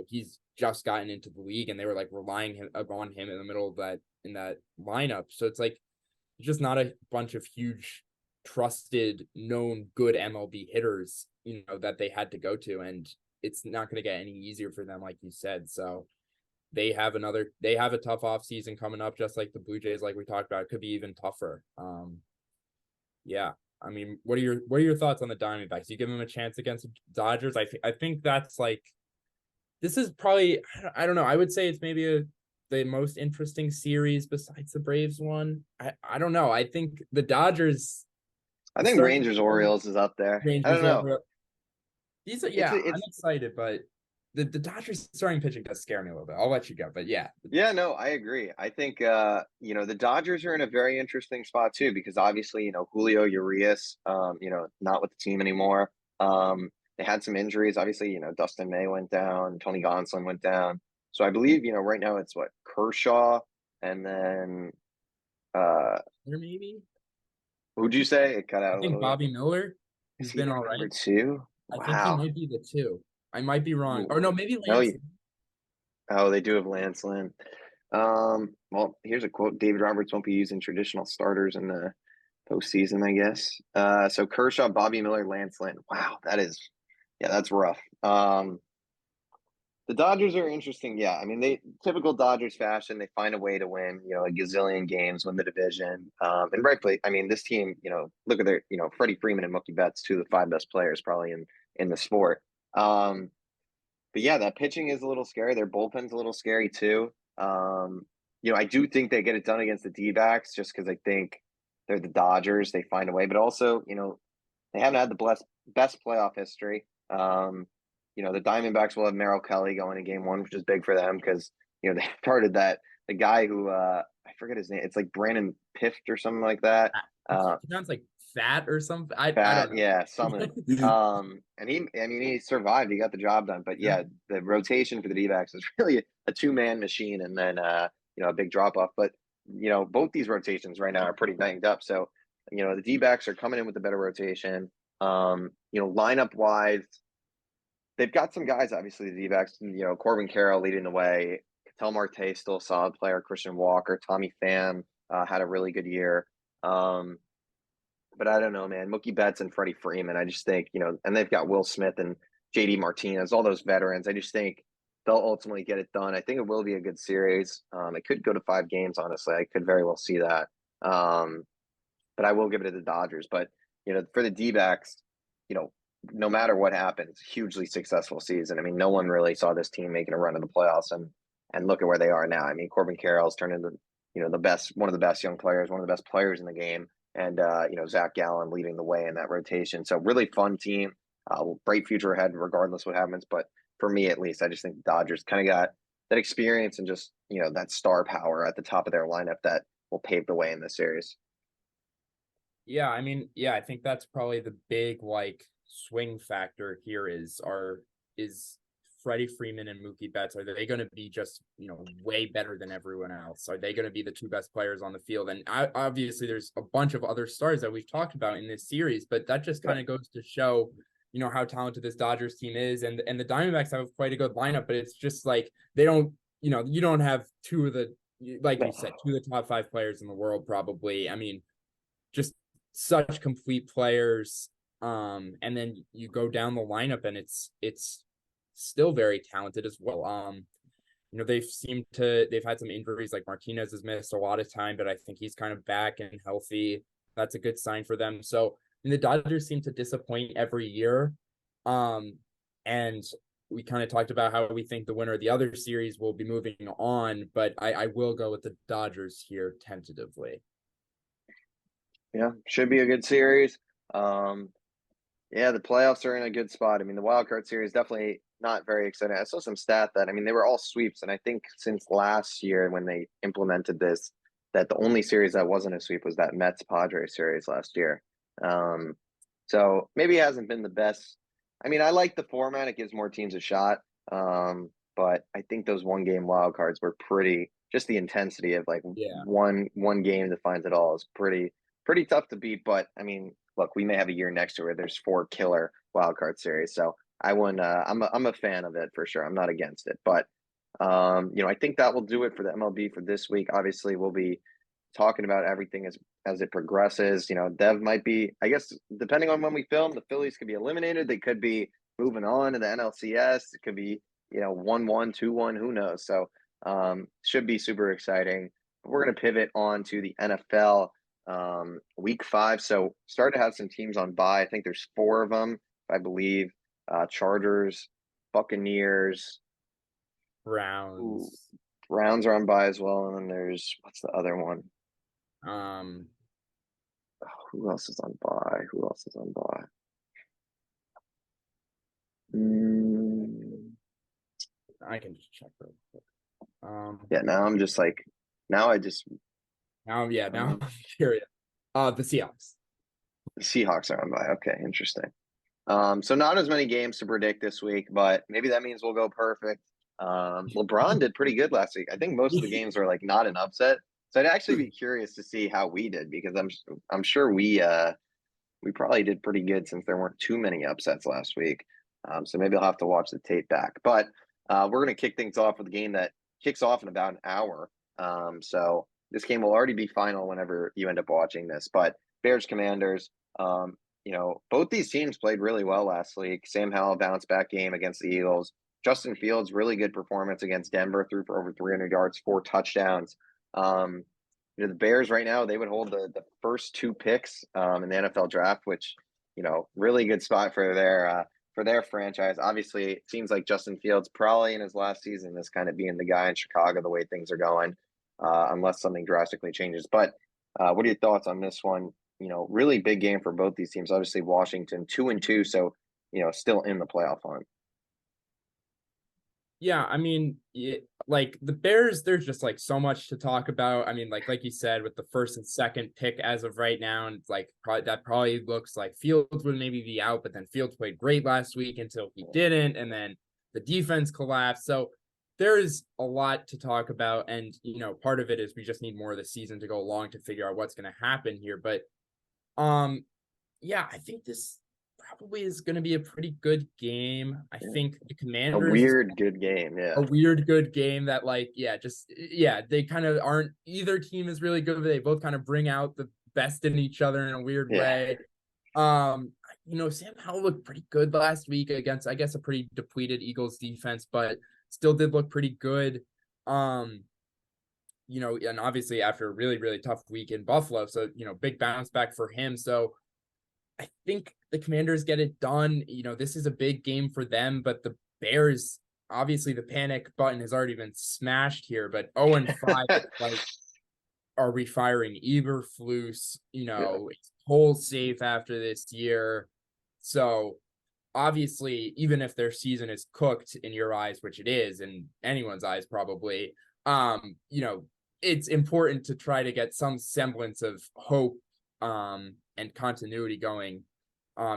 he's just gotten into the league and they were like relying on him in the middle of in that lineup. So it's like just not a bunch of huge trusted known good MLB hitters, that they had to go to, and it's not going to get any easier for them, like you said. So they have a tough off season coming up, just like the Blue Jays, like we talked about. It could be even tougher. Yeah. I mean, what are your thoughts on the Diamondbacks? You give them a chance against the Dodgers? I think that's like, this is probably, I don't know. I would say it's maybe the most interesting series besides the Braves one. I don't know. I think the Dodgers. I think Rangers Orioles is up there. I don't know. I'm excited, but the Dodgers starting pitching does scare me a little bit. I'll let you go, but yeah. Yeah, no, I agree. I think the Dodgers are in a very interesting spot too, because obviously, Julio Urias, not with the team anymore. They had some injuries. Obviously, Dustin May went down, Tony Gonsolin went down. So I believe, right now it's what, Kershaw, and then Or maybe who'd you say? It cut I out a think little bit. Bobby Miller, Is he's he been their all number right. two? I think he Wow. might be the two. I might be wrong. Or Ooh. no, maybe No, Lance. they do have Lance Lynn. Well, here's a quote: David Roberts won't be using traditional starters in the postseason, I guess. So Kershaw, Bobby Miller, Lance Lynn. Wow, that's rough. The Dodgers are interesting. Yeah, I mean, they typical Dodgers fashion. They find a way to win, a gazillion games, win the division, and rightfully. I mean, this team, look at their, Freddie Freeman and Mookie Betts, two of the five best players probably in the sport. But yeah, that pitching is a little scary. Their bullpen's a little scary too. I do think they get it done against the D-backs just because I think they're the Dodgers. They find a way, but also, they haven't had the best playoff history. The Diamondbacks will have Merrill Kelly going in game one, which is big for them because, they started the guy who, I forget his name. It's like Brandon Pift or something like that. He sounds like fat or something. I Fat, don't yeah, something. know. And he survived. He got the job done. But yeah, the rotation for the D-backs is really a two-man machine, and then a big drop off. But both these rotations right now are pretty banged up. So the D-backs are coming in with a better rotation. Lineup wise, they've got some guys. Obviously, the D-backs. Corbin Carroll leading the way. Ketel Marte still a solid player. Christian Walker, Tommy Pham had a really good year. But I don't know, man. Mookie Betts and Freddie Freeman. I just think, and they've got Will Smith and JD Martinez, all those veterans. I just think they'll ultimately get it done. I think it will be a good series. It could go to 5 games, honestly. I could very well see that. But I will give it to the Dodgers. But, for the D-backs, no matter what happens, hugely successful season. I mean, no one really saw this team making a run in the playoffs, and look at where they are now. I mean, Corbin Carroll's turned into, one of the best young players, one of the best players in the game. And, Zach Gallen leading the way in that rotation. So really fun team, bright future ahead, regardless what happens. But for me, at least, I just think the Dodgers kind of got that experience and just, that star power at the top of their lineup that will pave the way in this series. Yeah, I mean, yeah, I think that's probably the big swing factor here is Freddie Freeman and Mookie Betts, are they going to be just, way better than everyone else? Are they going to be the two best players on the field? And obviously there's a bunch of other stars that we've talked about in this series, but that just kind of goes to show, how talented this Dodgers team is. And the Diamondbacks have quite a good lineup, but it's just they don't, you don't have two of the, like you said, two of the top 5 players in the world, probably. I mean, just such complete players. And then you go down the lineup and it's still very talented as well. They've had some injuries, like Martinez has missed a lot of time, but I think he's kind of back and healthy. That's a good sign for them. So the Dodgers seem to disappoint every year. And we kind of talked about how we think the winner of the other series will be moving on, but I will go with the Dodgers here tentatively. Yeah, should be a good series. Yeah, the playoffs are in a good spot. I mean, the wild card series definitely not very exciting. I saw some stat that, I mean, they were all sweeps, and I think since last year when they implemented this, that the only series that wasn't a sweep was that Mets Padres series last year. So maybe it hasn't been the best. I mean, I like the format; it gives more teams a shot. But I think those 1 game wild cards were pretty. Just the intensity of one game defines it all is pretty tough to beat. But I mean, look, we may have a year next year where there's 4 killer wildcard series. So I wouldn't. I'm a fan of it for sure. I'm not against it, but I think that will do it for the MLB for this week. Obviously, we'll be talking about everything as it progresses. Dev might be, I guess, depending on when we film, the Phillies could be eliminated. They could be moving on to the NLCS. It could be 1-1, 2-1. Who knows? So should be super exciting. But we're gonna pivot on to the NFL. Week 5. So started to have some teams on bye. I think there's 4 of them, I believe. Chargers, Buccaneers, Browns. Browns are on bye as well. And then there's, what's the other one? Who else is on bye? I can just check real quick. Yeah, now I'm just like, now I just Now I'm curious. The Seahawks. the Seahawks are on by. Okay, interesting. So not as many games to predict this week, but maybe that means we'll go perfect. LeBron did pretty good last week. I think most of the games were like not an upset. So I'd actually be curious to see how we did because I'm sure we probably did pretty good since there weren't too many upsets last week. So maybe I'll have to watch the tape back. But we're going to kick things off with a game that kicks off in about an hour. So this game will already be final whenever you end up watching this. But Bears Commanders, both these teams played really well last week. Sam Howell bounce back game against the Eagles. Justin Fields, really good performance against Denver, threw for over 300 yards, 4 touchdowns. The Bears right now, they would hold the first 2 picks in the NFL draft, which, really good spot for their franchise. Obviously, it seems like Justin Fields probably in his last season is kind of being the guy in Chicago the way things are going, unless something drastically changes. But what are your thoughts on this one? Really big game for both these teams. Obviously, Washington 2-2, so still in the playoff hunt. Yeah, I mean, like the Bears, there's just like so much to talk about. I mean, like you said, with the first and second pick as of right now, and it's like probably looks like Fields would maybe be out, but then Fields played great last week until he didn't, and then the defense collapsed. So there's a lot to talk about, and part of it is we just need more of the season to go along to figure out what's going to happen here. But yeah, I think this probably is going to be a pretty good game. I think the A Commanders weird good game, yeah. a weird good game that they kind of aren't, either team is really good, but they both kind of bring out the best in each other in a weird Yeah. way. Sam Howell looked pretty good last week against, I guess, a pretty depleted Eagles defense, but still did look pretty good. And obviously after a really, really tough week in Buffalo, so big bounce back for him. So I think the Commanders get it done. This is a big game for them, but the Bears, obviously the panic button has already been smashed here, but 0-5, like, are we firing Eberflus? It's whole safe after this year. So obviously, even if their season is cooked in your eyes, which it is in anyone's eyes, probably, it's important to try to get some semblance of hope and continuity going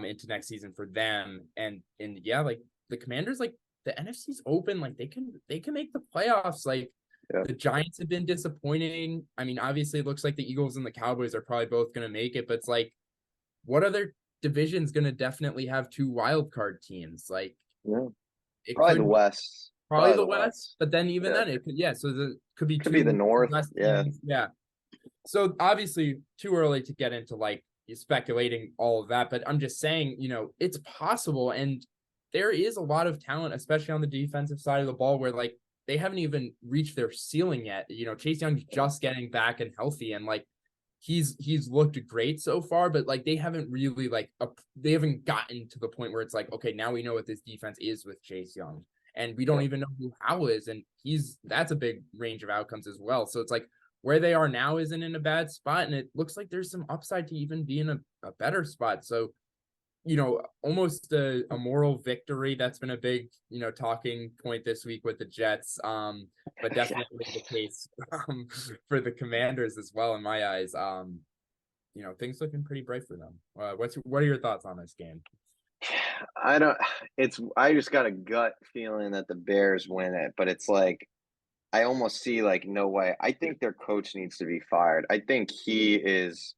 into next season for them. And yeah, like the Commanders, like the NFC's open, like they can make the playoffs. Like the Giants have been disappointing. I mean, obviously it looks like the Eagles and the Cowboys are probably both going to make it, but it's like, what other division's going to definitely have 2 wild card teams? Like it Probably could the West. probably the West, but then even then it could, so it could be Could be the North. West Yeah. teams. Yeah. So obviously too early to get into like speculating all of that, but I'm just saying, it's possible, and there is a lot of talent, especially on the defensive side of the ball, where like they haven't even reached their ceiling yet. Chase Young's just getting back and healthy, and like he's looked great so far, but like they haven't really they haven't gotten to the point where it's like, okay, now we know what this defense is with Chase Young, and we don't even know who Howell is, and that's a big range of outcomes as well. So it's like where they are now isn't in a bad spot, and it looks like there's some upside to even be in a better spot. So, almost a moral victory. That's been a big, talking point this week with the Jets, but definitely the case for the Commanders as well, in my eyes. Things looking pretty bright for them. What are your thoughts on this game? I just got a gut feeling that the Bears win it, but it's like, I almost see like no way. I think their coach needs to be fired. I think he is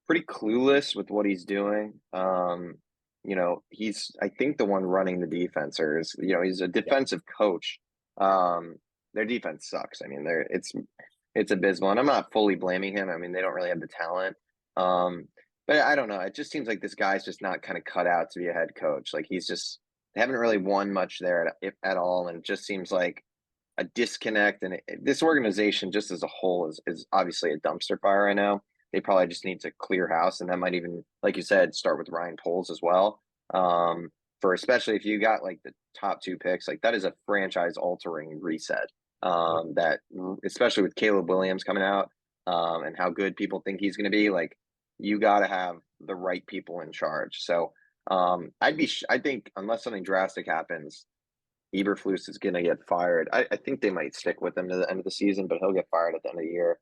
pretty clueless with what he's doing. He's I think the one running the defense, or he's a defensive coach. Their defense sucks. I mean, it's abysmal, and I'm not fully blaming him. I mean, they don't really have the talent. But I don't know. It just seems like this guy's just not kind of cut out to be a head coach. Like they haven't really won much there at all, and it just seems like a disconnect. And this organization just as a whole is obviously a dumpster fire right now. They probably just need to clear house, and that might even, like you said, start with Ryan Poles as well. For especially if you got like the top 2 picks, like that is a franchise altering reset. That especially with Caleb Williams coming out, and how good people think he's going to be, like you got to have the right people in charge. So I think unless something drastic happens, Eberflus is going to get fired. I think they might stick with him to the end of the season, but he'll get fired at the end of the year.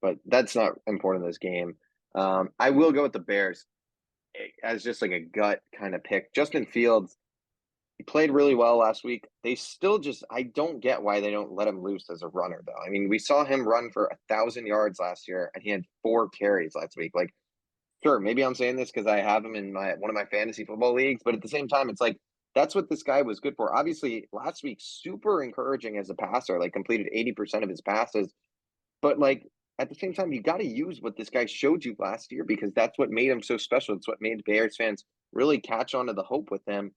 But that's not important in this game. I will go with the Bears as just like a gut kind of pick. Justin Fields, he played really well last week. They still just, I don't get why they don't let him loose as a runner, though. I mean, we saw him run for 1,000 yards last year, and he had 4 carries last week. Like, sure, maybe I'm saying this because I have him in one of my fantasy football leagues, but at the same time, it's like that's what this guy was good for. Obviously, last week super encouraging as a passer, like completed 80% of his passes. But like at the same time, you got to use what this guy showed you last year because that's what made him so special. It's what made Bears fans really catch on to the hope with him.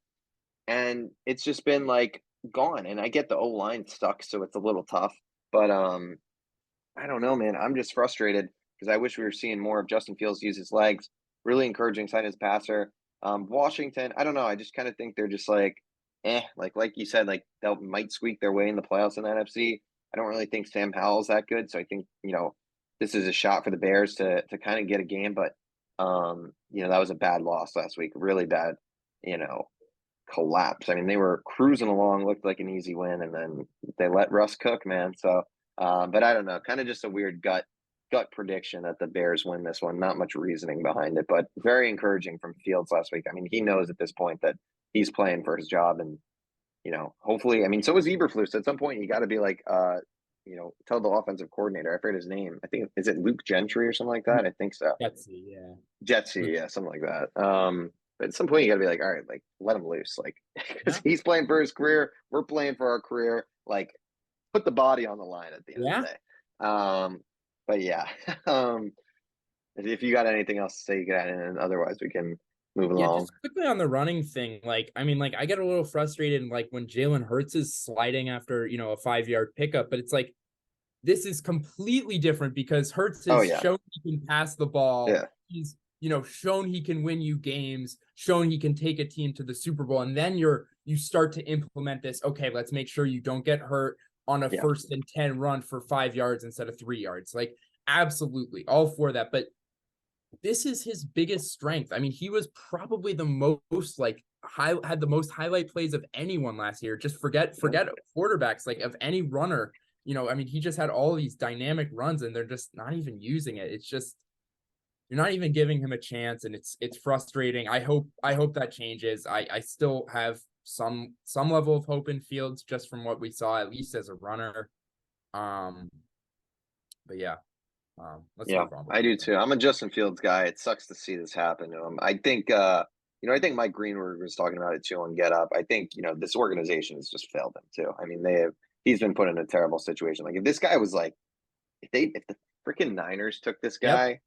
And it's just been like gone. And I get the O line stuck, so it's a little tough. But I don't know, man. I'm just frustrated because I wish we were seeing more of Justin Fields use his legs. Really encouraging sign as passer. Washington, I don't know. I just kind of think they're just like you said, like they might squeak their way in the playoffs in the NFC. I don't really think Sam Howell's that good, so I think this is a shot for the Bears to kind of get a game. But that was a bad loss last week, really bad, you know, collapse. I mean, they were cruising along, looked like an easy win, and then they let Russ cook, man. So, but I don't know, kind of just a weird gut prediction that the Bears win this one. Not much reasoning behind it, but very encouraging from Fields last week. I mean, he knows at this point that he's playing for his job, and hopefully, I mean, so is Eberflus. At some point, you got to be like, tell the offensive coordinator. I forget his name. I think is it Luke Gentry or something like that. I think so. Jetsy, yeah. Jetsy, yeah, something like that. But at some point you got to be like, all right, like let him loose, like because Yeah. he's playing for his career, we're playing for our career. Like, put the body on the line at the end of Yeah. the day. But yeah, if you got anything else to say, you got it, and otherwise we can move Yeah, along. just quickly on the running thing. Like, I mean, like I get a little frustrated like when Jalen Hurts is sliding after, a 5-yard pickup, but it's like this is completely different because Hurts Oh has yeah, shown he can pass the ball. yeah, He's, shown he can win you games, shown he can take a team to the Super Bowl. And then you start to implement this. Okay, let's make sure you don't get hurt on a yeah, 1st and 10 run for 5 yards instead of 3 yards. Like, absolutely all for that. But this is his biggest strength. I mean, he was probably the most like had the most highlight plays of anyone last year. Just forget quarterbacks, like of any runner. I mean, he just had all these dynamic runs and they're just not even using it. It's just you're not even giving him a chance, and it's frustrating. I hope that changes. I still have some level of hope in Fields just from what we saw, at least as a runner. Um, but yeah. Let's yeah. move on. I do too. I'm a Justin Fields guy. It sucks to see this happen to him. I think I think Mike Greenberg was talking about it too on Get Up. I think, this organization has just failed him too. I mean, he's been put in a terrible situation. Like if this guy was like, if the freaking Niners took this Yep. guy,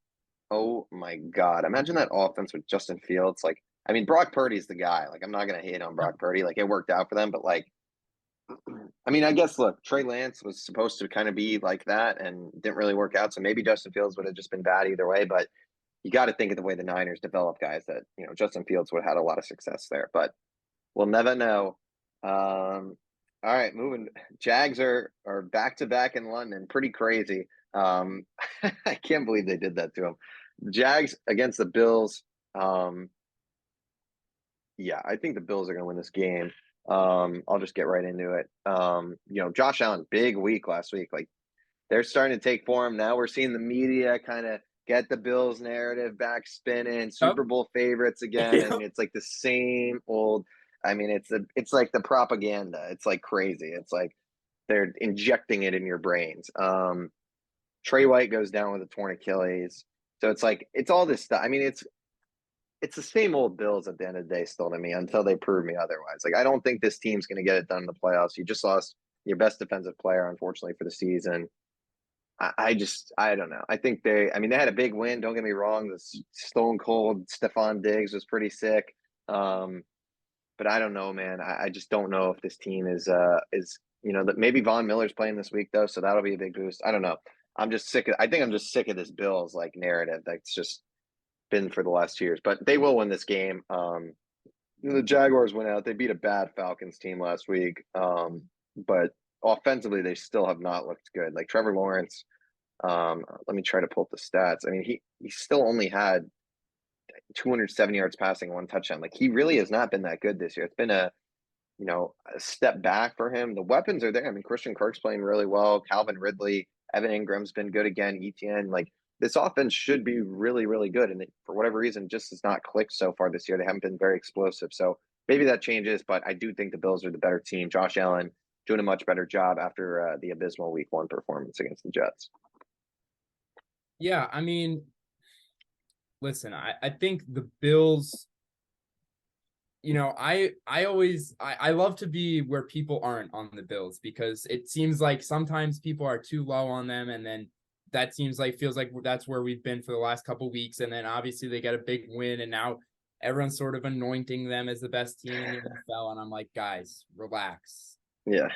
oh my God. Imagine that offense with Justin Fields. Like, I mean, Brock Purdy's the guy. Like, I'm not gonna hate on Brock Purdy. Like, it worked out for them, but like, I mean, I guess look, Trey Lance was supposed to kind of be like that and didn't really work out. So maybe Justin Fields would have just been bad either way. But you got to think of the way the Niners develop guys that, Justin Fields would have had a lot of success there. But we'll never know. All right, moving. Jags are back to back in London. Pretty crazy. I can't believe they did that to him. Jags against the Bills. Yeah, I think the Bills are going to win this game. I'll just get right into it. Josh Allen, big week last week. Like they're starting to take form. Now we're seeing the media kind of get the Bills narrative back spinning, Yep. Super Bowl favorites again. I Yep. mean, it's like the same old. I mean, it's like the propaganda. It's like crazy. It's like they're injecting it in your brains. Trey White goes down with a torn Achilles. So it's like it's all this stuff. I mean, it's the same old Bills at the end of the day still to me until they prove me otherwise. Like I don't think this team's going to get it done in the playoffs. You just lost your best defensive player, unfortunately, for the season. I don't know. I think they had a big win. Don't get me wrong. The stone cold Stephon Diggs was pretty sick. But I don't know, man. I just don't know if this team is that maybe Von Miller's playing this week though, so that'll be a big boost. I don't know. I think I'm just sick of this Bills like narrative that's just been for the last 2 years. But they will win this game. The Jaguars went out. They beat a bad Falcons team last week. But offensively, they still have not looked good. Like Trevor Lawrence, let me try to pull up the stats. I mean, he still only had 207 yards passing, 1 touchdown. Like he really has not been that good this year. It's been a a step back for him. The weapons are there. I mean, Christian Kirk's playing really well. Calvin Ridley, Evan Ingram's been good again. ETN, like this offense should be really, really good. And for whatever reason, just has not clicked so far this year. They haven't been very explosive. So maybe that changes, but I do think the Bills are the better team. Josh Allen doing a much better job after the abysmal Week 1 performance against the Jets. Yeah, I mean, listen, I think the Bills, I love to be where people aren't on the Bills, because it seems like sometimes people are too low on them, and then that feels like that's where we've been for the last couple of weeks, and then obviously they get a big win, and now everyone's sort of anointing them as the best team in the NFL, and I'm like, guys, relax. Yeah.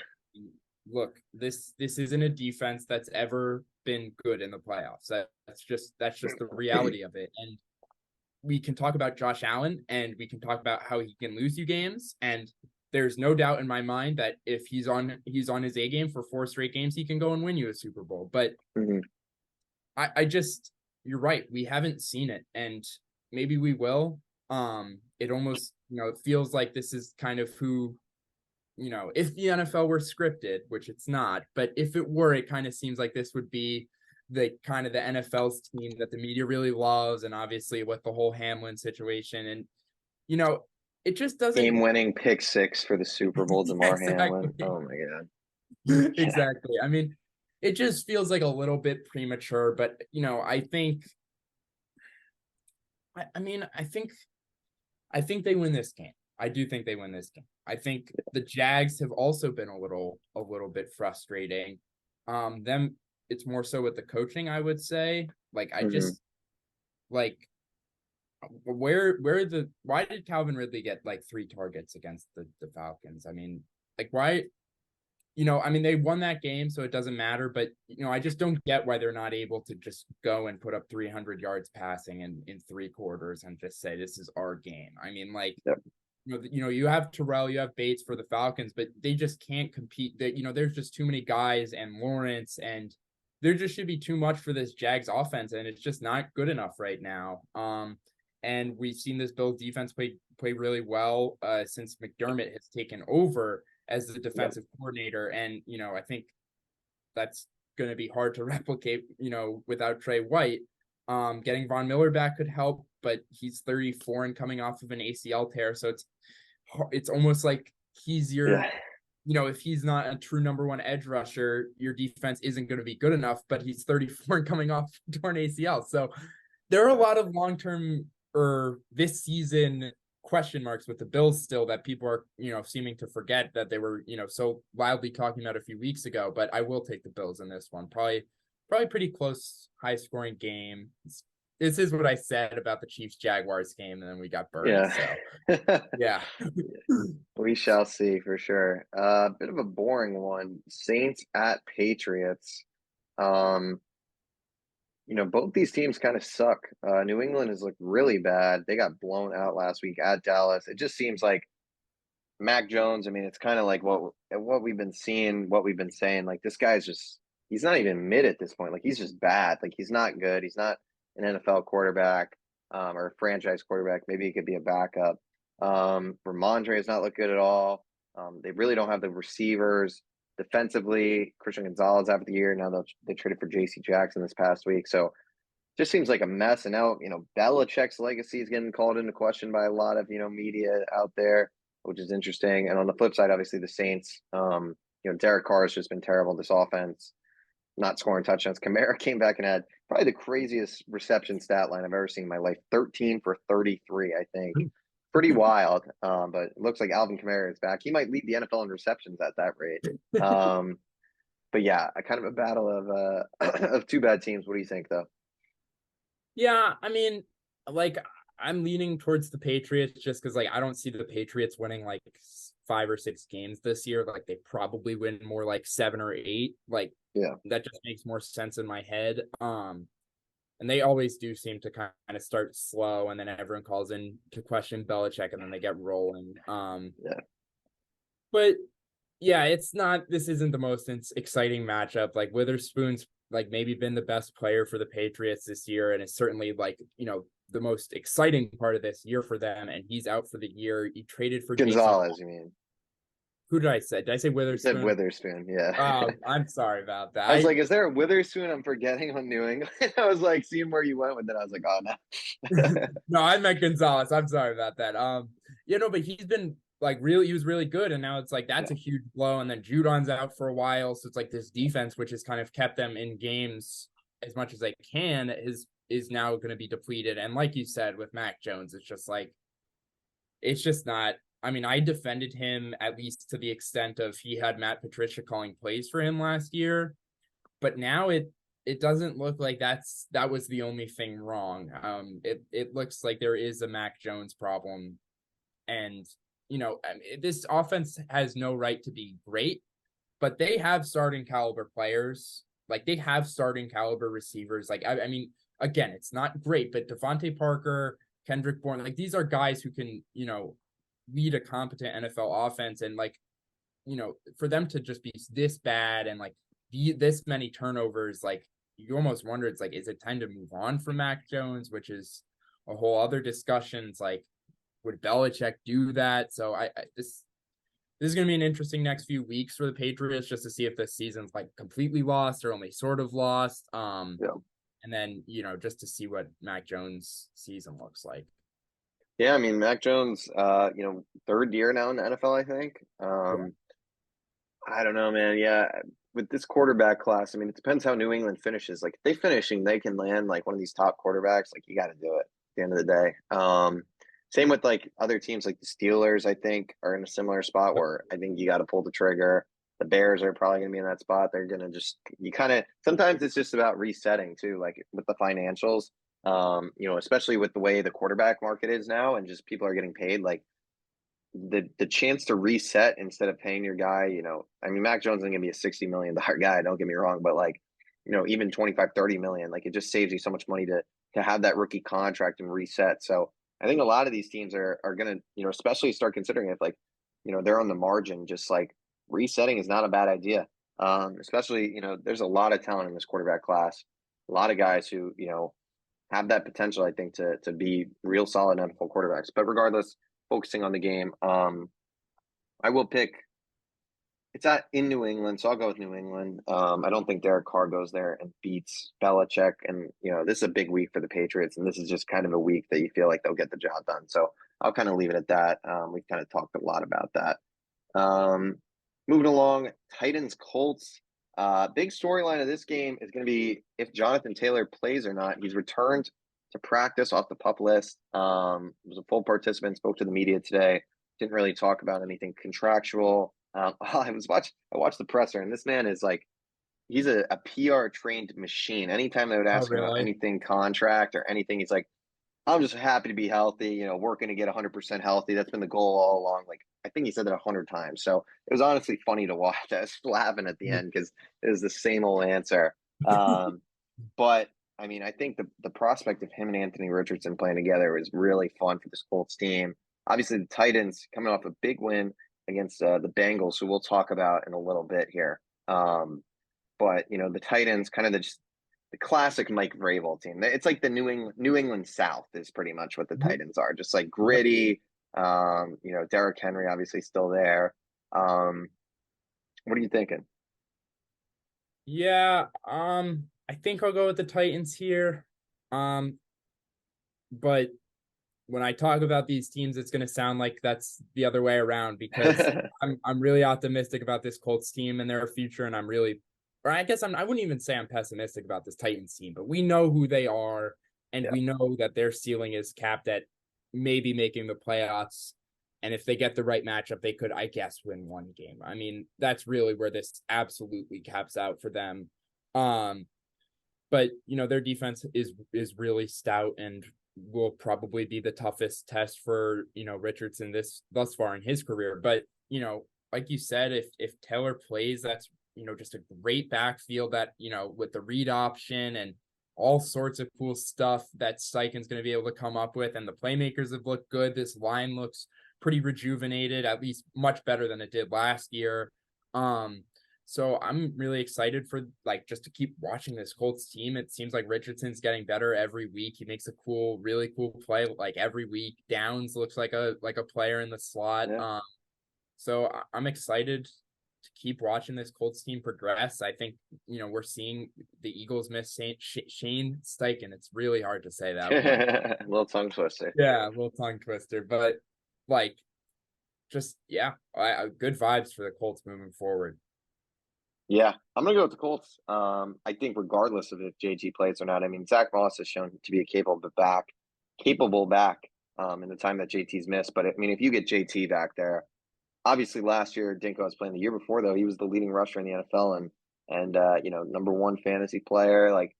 Look, this isn't a defense that's ever been good in the playoffs. That's just the reality of it. And we can talk about Josh Allen, and we can talk about how he can lose you games. And there's no doubt in my mind that if he's on his A game for 4 straight games, he can go and win you a Super Bowl. But you're right. We haven't seen it, and maybe we will. It almost, it feels like this is kind of who, if the NFL were scripted, which it's not, but if it were, it kind of seems like this would be the kind of the NFL's team that the media really loves, and obviously with the whole Hamlin situation, and it just doesn't. Game-winning pick 6 for the Super Bowl, DeMar exactly. Hamlin. Oh my God. Exactly. I mean, it just feels like a little bit premature, but I think. I think they win this game. I do think they win this game. I think the Jags have also been a little bit frustrating. It's more so with the coaching, I would say. Like, I just like why did Calvin Ridley get like 3 targets against the Falcons? I mean, like, why? They won that game, so it doesn't matter. But I just don't get why they're not able to just go and put up 300 yards passing in 3 quarters and just say this is our game. I mean, like, you have Terrell, you have Bates for the Falcons, but they just can't compete. There's just too many guys, and Lawrence, and there just should be too much for this Jags offense, and it's just not good enough right now. And we've seen this Bills defense play really well since McDermott has taken over as the defensive coordinator. And, I think that's going to be hard to replicate, without Trey White. Getting Von Miller back could help, but he's 34 and coming off of an ACL tear. So it's almost like he's your, if he's not a true number 1 edge rusher, your defense isn't going to be good enough, but he's 34 and coming off torn ACL. So there are a lot of long-term or this season question marks with the Bills still that people are, seeming to forget that they were, so loudly talking about a few weeks ago. But I will take the Bills in this one. Probably pretty close, high scoring game. This is what I said about the Chiefs Jaguars game, and then we got burned. Yeah. So yeah. We shall see for sure. Bit of a boring one. Saints at Patriots. Both these teams kind of suck. New England has looked really bad. They got blown out last week at Dallas. It just seems like Mac Jones, I mean, it's kind of like what we've been seeing, what we've been saying. Like, this guy's he's not even mid at this point. Like, he's just bad. Like, he's not good. He's not an NFL quarterback or a franchise quarterback. Maybe he could be a backup. Ramondre has not looked good at all. They really don't have the receivers. Defensively, Christian Gonzalez after the year. Now they traded for J.C. Jackson this past week. So just seems like a mess. And now, Belichick's legacy is getting called into question by a lot of, media out there, which is interesting. And on the flip side, obviously the Saints, Derek Carr has just been terrible. This offense, not scoring touchdowns. Kamara came back and had probably the craziest reception stat line I've ever seen in my life. 13 for 33, I think. Pretty wild. But it looks like Alvin Kamara is back. He might lead the NFL in receptions at that rate. But yeah, a kind of a battle of 2 bad teams. What do you think, though? Yeah, I mean, like, I'm leaning towards the Patriots just because, like, I don't see the Patriots winning like 5 or 6 games this year. Like, they probably win more like 7 or 8. Like, that just makes more sense in my head. And they always do seem to kind of start slow, and then everyone calls in to question Belichick, and then they get rolling. But yeah, this isn't the most exciting matchup. Like, Witherspoon's like maybe been the best player for the Patriots this year, and it's certainly like, the most exciting part of this year for them, and he's out for the year. He traded for Gonzalez, you mean? Who did I say? Did I say You said Witherspoon? Witherspoon, yeah. Oh, I'm sorry about that. I was like, is there a Witherspoon I'm forgetting on New England? I was like, seeing where you went with it. I was like, oh no. No, I meant Gonzalez. I'm sorry about that. But he's been like he was really good, and now it's like that's Yeah. a huge blow. And then Judon's out for a while, so it's like this defense, which has kind of kept them in games as much as they can, is now going to be depleted. And like you said, with Mac Jones, it's just not. I mean, I defended him at least to the extent of he had Matt Patricia calling plays for him last year, but now it doesn't look like that was the only thing wrong. It looks like there is a Mac Jones problem, and this offense has no right to be great, but they have starting caliber players. Like they have starting caliber receivers. Like I mean, again, it's not great, but Devontae Parker, Kendrick Bourne, like these are guys who can lead a competent NFL offense, and like for them to just be this bad and like this many turnovers, like you almost wonder, it's like, is it time to move on from Mac Jones, which is a whole other discussion. It's like, would Belichick do that? So this is going to be an interesting next few weeks for the Patriots, just to see if this season's like completely lost or only sort of lost. Yeah. And then just to see what Mac Jones' season looks like. Yeah, I mean, Mac Jones, third year now in the NFL, I think. Yeah. I don't know, man. Yeah, with this quarterback class, I mean, it depends how New England finishes. Like, if they finishing, they can land like one of these top quarterbacks. Like, you got to do it at the end of the day. Same with like other teams, like the Steelers. I think are in a similar spot where I think you got to pull the trigger. The Bears are probably going to be in that spot. They're going to just you kind of sometimes it's just about resetting too, like with the financials. Especially with the way the quarterback market is now, and just people are getting paid. Like the chance to reset instead of paying your guy, I mean, Mac Jones isn't gonna be a $60 million guy, don't get me wrong, but like, even 25, 30 million, like it just saves you so much money to have that rookie contract and reset. So I think a lot of these teams are gonna, especially start considering if like, they're on the margin, just like resetting is not a bad idea. Especially, there's a lot of talent in this quarterback class, a lot of guys who, have that potential, I think, to be real solid NFL quarterbacks. But regardless, focusing on the game, I will pick. It's not in New England, so I'll go with New England. I don't think Derek Carr goes there and beats Belichick, and this is a big week for the Patriots, and this is just kind of a week that you feel like they'll get the job done. So I'll kind of leave it at that. We've kind of talked a lot about that. Moving along, Titans Colts. Big storyline of this game is going to be if Jonathan Taylor plays or not. He's returned to practice off the pup list. Was a full participant, spoke to the media today. Didn't really talk about anything contractual. I watched the presser, and this man is like, he's a PR trained machine. Anytime they would Oh, ask him about really? anything contract or anything, he's like, I'm just happy to be healthy, working to get 100% healthy. That's been the goal all along. Like, I think he said that 100 times. So it was honestly funny to watch. I was laughing at the end because it was the same old answer. But I mean, I think the prospect of him and Anthony Richardson playing together was really fun for this Colts team. Obviously, the Titans coming off a big win against the Bengals, who we'll talk about in a little bit here. But the Titans kind of just the classic Mike Vrabel team. It's like the New England South is pretty much what the Mhm. Titans are. Just like Yep. gritty. Derrick Henry obviously still there. What are you thinking? Yeah, I think I'll go with the Titans here. Um, but when I talk about these teams, it's going to sound like that's the other way around, because I'm really optimistic about this Colts team and their future, and I wouldn't even say I'm pessimistic about this Titans team, but we know who they are, and Yeah. we know that their ceiling is capped at maybe making the playoffs. And if they get the right matchup, they could, I guess, win one game. I mean, that's really where this absolutely caps out for them. But their defense is really stout and will probably be the toughest test for Richardson this thus far in his career. But like you said, if Taylor plays, that's just a great backfield that with the read option and all sorts of cool stuff that Steichen's going to be able to come up with, and the playmakers have looked good. This line looks pretty rejuvenated, at least much better than it did last year. So I'm really excited for just to keep watching this Colts team. It seems like Richardson's getting better every week. He makes a really cool play like every week. Downs looks like a player in the slot. Yeah. So I'm excited to keep watching this Colts team progress. I think, we're seeing the Eagles miss Shane Steichen. It's really hard to say that one. A little tongue twister. Yeah, a little tongue twister, but like, just yeah, good vibes for the Colts moving forward. Yeah, I'm gonna go with the Colts. I think regardless of if JT plays or not, I mean Zach Moss has shown to be a capable back in the time that JT's missed. But I mean, if you get JT back there, obviously last year Dinko was playing. The year before though, he was the leading rusher in the NFL and number one fantasy player. Like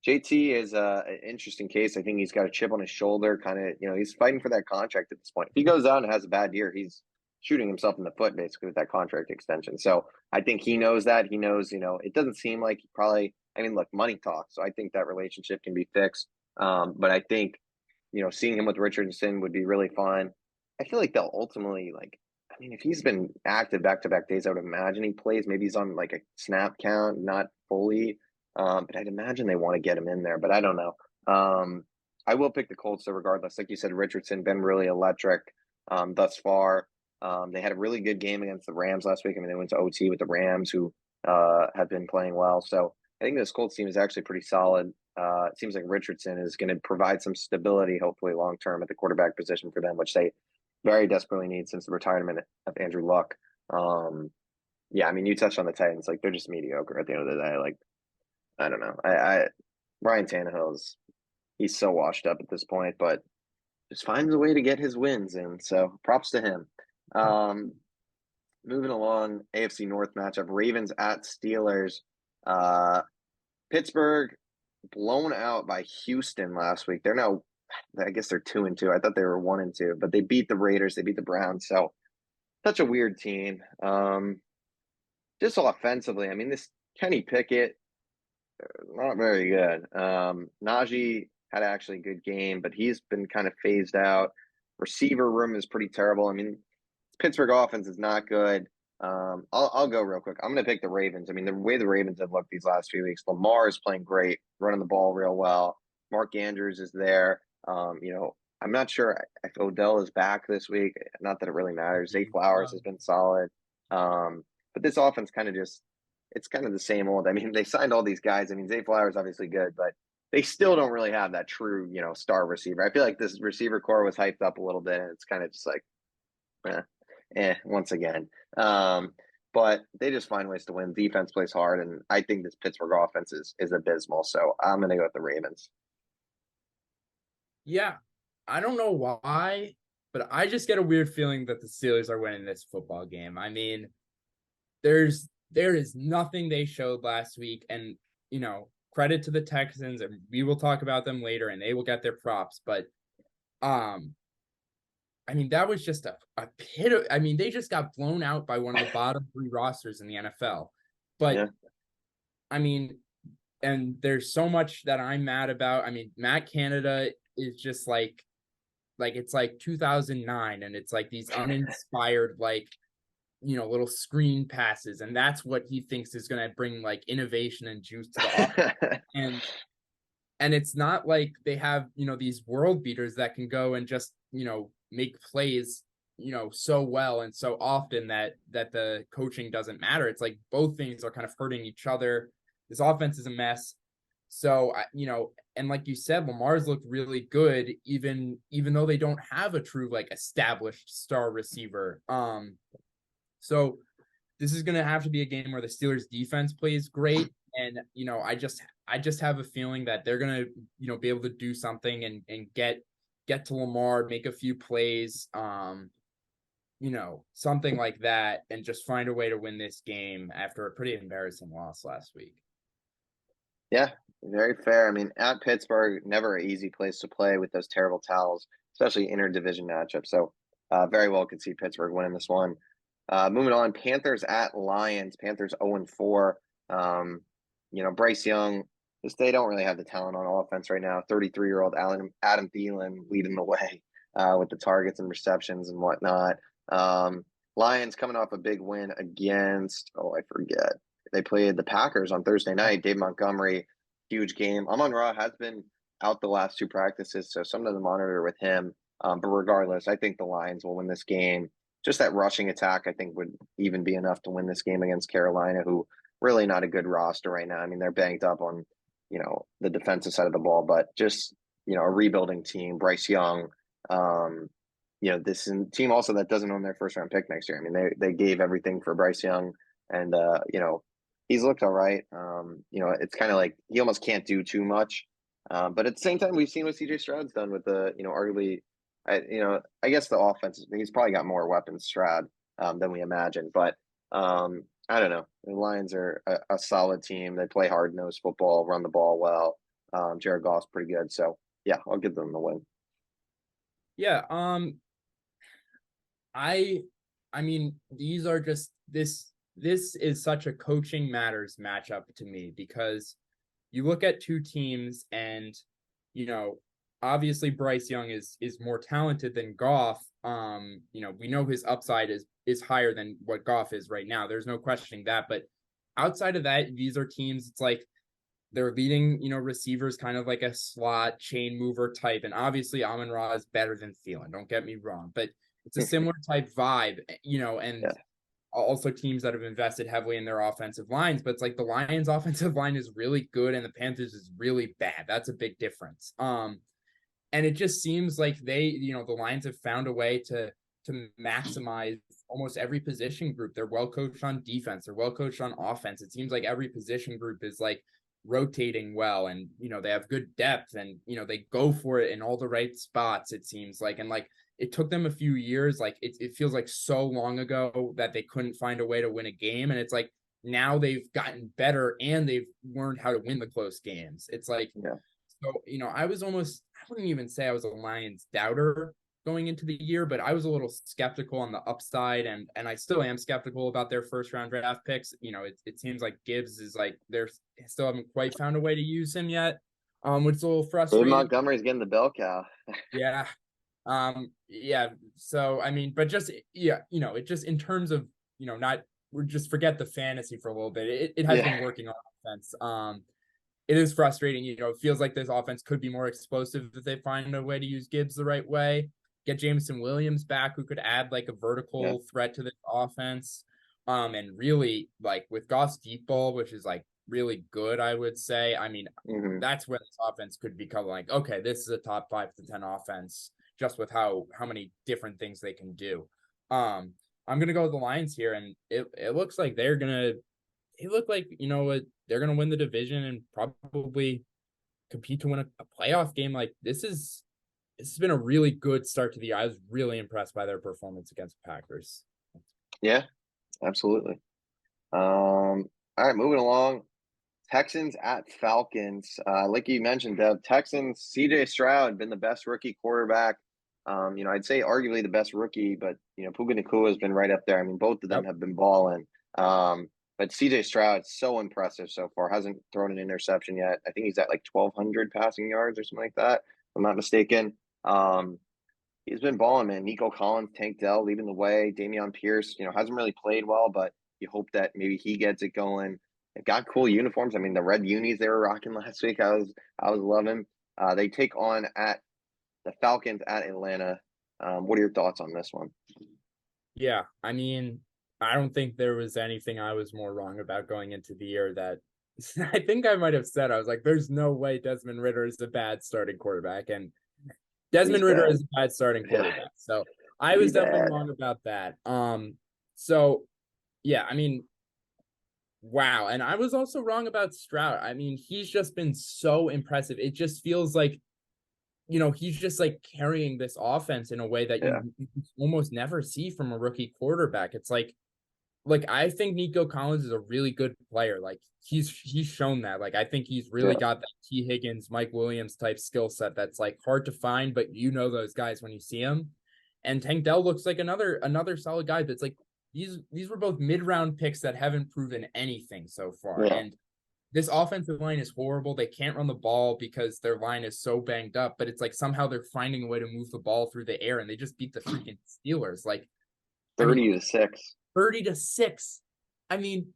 JT is an interesting case. I think he's got a chip on his shoulder. Kind of, he's fighting for that contract at this point. If he goes out and has a bad year, he's shooting himself in the foot basically with that contract extension. So I think he knows that. He knows, it doesn't seem like he probably. I mean, look, money talks. So I think that relationship can be fixed. But I think, seeing him with Richardson would be really fun. I feel like they'll ultimately like. I mean, if he's been active back-to-back days, I would imagine he plays. Maybe he's on like a snap count, not fully. But I'd imagine they want to get him in there. But I don't know. I will pick the Colts though, regardless. Like you said, Richardson been really electric thus far. They had a really good game against the Rams last week. I mean, they went to OT with the Rams, who have been playing well. So I think this Colts team is actually pretty solid. It seems like Richardson is going to provide some stability, hopefully long term, at the quarterback position for them, which they very desperately need since the retirement of Andrew Luck. Yeah, I mean, you touched on the Titans; like they're just mediocre at the end of the day. Like, I don't know. Ryan Tannehill's he's so washed up at this point, but just finds a way to get his wins in. So props to him. Um, Moving along, AFC North matchup: Ravens at Steelers. Pittsburgh blown out by Houston last week. They're now, I guess they're 2-2. I thought they were 1-2, but they beat the Raiders. They beat the Browns. So such a weird team. Just offensively, I mean, this Kenny Pickett, not very good. Najee had actually a good game, but he's been kind of phased out. Receiver room is pretty terrible. I mean, Pittsburgh offense is not good. I'll go real quick. I'm going to pick the Ravens. I mean, the way the Ravens have looked these last few weeks, Lamar is playing great, running the ball real well. Mark Andrews is there. I'm not sure if Odell is back this week. Not that it really matters. Zay Flowers has been solid. But this offense it's kind of the same old. I mean, they signed all these guys. I mean, Zay Flowers obviously good, but they still don't really have that true, star receiver. I feel like this receiver core was hyped up a little bit, and it's kind of just like, once again. But they just find ways to win. Defense plays hard, and I think this Pittsburgh offense is abysmal. So I'm going to go with the Ravens. Yeah, I don't know why, but I just get a weird feeling that the Steelers are winning this football game. I mean, there is nothing they showed last week, and credit to the Texans, and we will talk about them later, and they will get their props. But I mean, that was just a pit of, I mean, they just got blown out by one of the bottom three rosters in the NFL. But yeah. I mean, and there's so much that I'm mad about. I mean, Matt Canada is just like it's like 2009, and it's like these uninspired, little screen passes, and that's what he thinks is going to bring like innovation and juice to the offense. And it's not like they have, these world beaters that can go and just, make plays, so well and so often that the coaching doesn't matter. It's like both things are kind of hurting each other. This offense is a mess. So, and like you said, Lamar's looked really good, even though they don't have a true, like, established star receiver. So this is going to have to be a game where the Steelers defense plays great. And, I just have a feeling that they're going to, be able to do something and get to Lamar, make a few plays, something like that, and just find a way to win this game after a pretty embarrassing loss last week. Yeah, very fair. I mean, at Pittsburgh, never an easy place to play with those terrible towels, especially interdivision matchups. So very well could see Pittsburgh winning this one. Moving on, Panthers at Lions. Panthers 0-4. Bryce Young, they don't really have the talent on offense right now. 33-year-old Adam Thielen leading the way with the targets and receptions and whatnot. Lions coming off a big win against, I forget. They played the Packers on Thursday night. Dave Montgomery, huge game. Amon-Ra has been out the last two practices, so something to monitor with him. But regardless, I think the Lions will win this game. just that rushing attack, I think would even be enough to win this game against Carolina, who really not a good roster right now. I mean, they're banged up on, the defensive side of the ball, but just, a rebuilding team, Bryce Young, um, this team also that doesn't own their first round pick next year. I mean, they gave everything for Bryce Young, and he's looked all right. It's kind of like he almost can't do too much. But at the same time, we've seen what CJ Stroud's done with the, arguably, I guess the offense. He's probably got more weapons, Stroud, than we imagined. But I don't know. The Lions are a solid team. They play hard nosed football, run the ball well. Jared Goff's pretty good, so yeah, I'll give them the win. Yeah, I mean, these are just this is such a coaching matters matchup to me, because you look at two teams and, obviously Bryce Young is more talented than Goff. We know his upside is higher than what Goff is right now. There's no questioning that. But outside of that, these are teams, it's like they're leading, receivers kind of like a slot chain mover type. And obviously Amon-Ra is better than Thielen. Don't get me wrong, but it's a similar type vibe, and Yeah. also teams that have invested heavily in their offensive lines. But it's like the Lions offensive line is really good and the Panthers is really bad. That's a big difference. And it just seems like the Lions have found a way to maximize almost every position group. They're well coached on defense. They're well coached on offense. It seems like every position group is like rotating well, and they have good depth, and they go for it in all the right spots, it seems like. And like it took them a few years, like it feels like so long ago that they couldn't find a way to win a game, and it's like now they've gotten better and they've learned how to win the close games. It's like, Yeah. so I wouldn't even say I was a Lions doubter going into the year, but I was a little skeptical on the upside, and I still am skeptical about their first round draft picks. It seems like Gibbs is like they still haven't quite found a way to use him yet, which is a little David frustrating. Montgomery's getting the bell cow. Yeah. Yeah. So I mean, but just it just in terms of not we just forget the fantasy for a little bit. It has been working on offense. It is frustrating. It feels like this offense could be more explosive if they find a way to use Gibbs the right way. Get Jameson Williams back, who could add like a vertical threat to this offense. And really like with Goff's deep ball, which is like really good, I would say. I mean, that's where this offense could become like, okay, this is a top 5 to 10 offense just with how many different things they can do. I'm gonna go with the Lions here, and it looks like they're gonna win the division and probably compete to win a playoff game. Like this has been a really good start to the year. I was really impressed by their performance against the Packers. Yeah, absolutely. All right, moving along. Texans at Falcons. Like you mentioned, Dev, Texans, CJ Stroud been the best rookie quarterback. I'd say arguably the best rookie, but Puka Nacua has been right up there. I mean, both of them have been balling. But CJ Stroud, so impressive so far. Hasn't thrown an interception yet. I think he's at like 1,200 passing yards or something like that, if I'm not mistaken. He's been balling, man. Nico Collins, Tank Dell leading the way. Dameon Pierce, hasn't really played well, but you hope that maybe he gets it going. They got cool uniforms. I mean, the red unis they were rocking last week, I was loving. They take on at the Falcons at Atlanta. What are your thoughts on this one? Yeah, I mean, I don't think there was anything I was more wrong about going into the year that I think I might have said. I was like, there's no way Desmond Ridder is a bad starting quarterback. And Desmond Ridder is a bad starting quarterback. So I was definitely wrong about that. So yeah, I mean, wow. And I was also wrong about Stroud. I mean, he's just been so impressive. It just feels like, he's just like carrying this offense in a way that you almost never see from a rookie quarterback. It's like I think Nico Collins is a really good player. Like he's shown that. Like I think he's really got that T. Higgins, Mike Williams type skill set that's like hard to find, but those guys when you see them. And Tank Dell looks like another solid guy. But it's like these were both mid-round picks that haven't proven anything so far. Yeah. And this offensive line is horrible. They can't run the ball because their line is so banged up, but it's like somehow they're finding a way to move the ball through the air, and they just beat the freaking Steelers. Like 30-6. 30-6. I mean,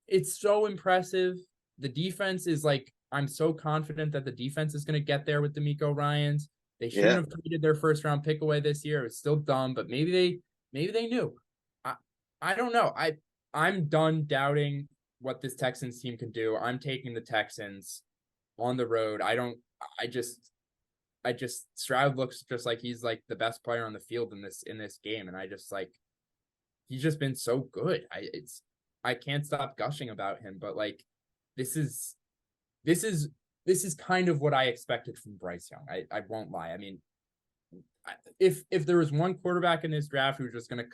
it's so impressive. The defense is like, I'm so confident that the defense is going to get there with D'Amico Ryans. They shouldn't have traded their first round pick away this year. It was still dumb, but maybe Maybe they knew. I I don't know. I'm done doubting what this Texans team can do. I'm taking the Texans on the road. I just Stroud looks just like he's like the best player on the field in this game, and I just like he's just been so good. I can't stop gushing about him, but like this is this is this is kind of what I expected from Bryce Young. I won't lie. I mean, if there was one quarterback in this draft who's just going to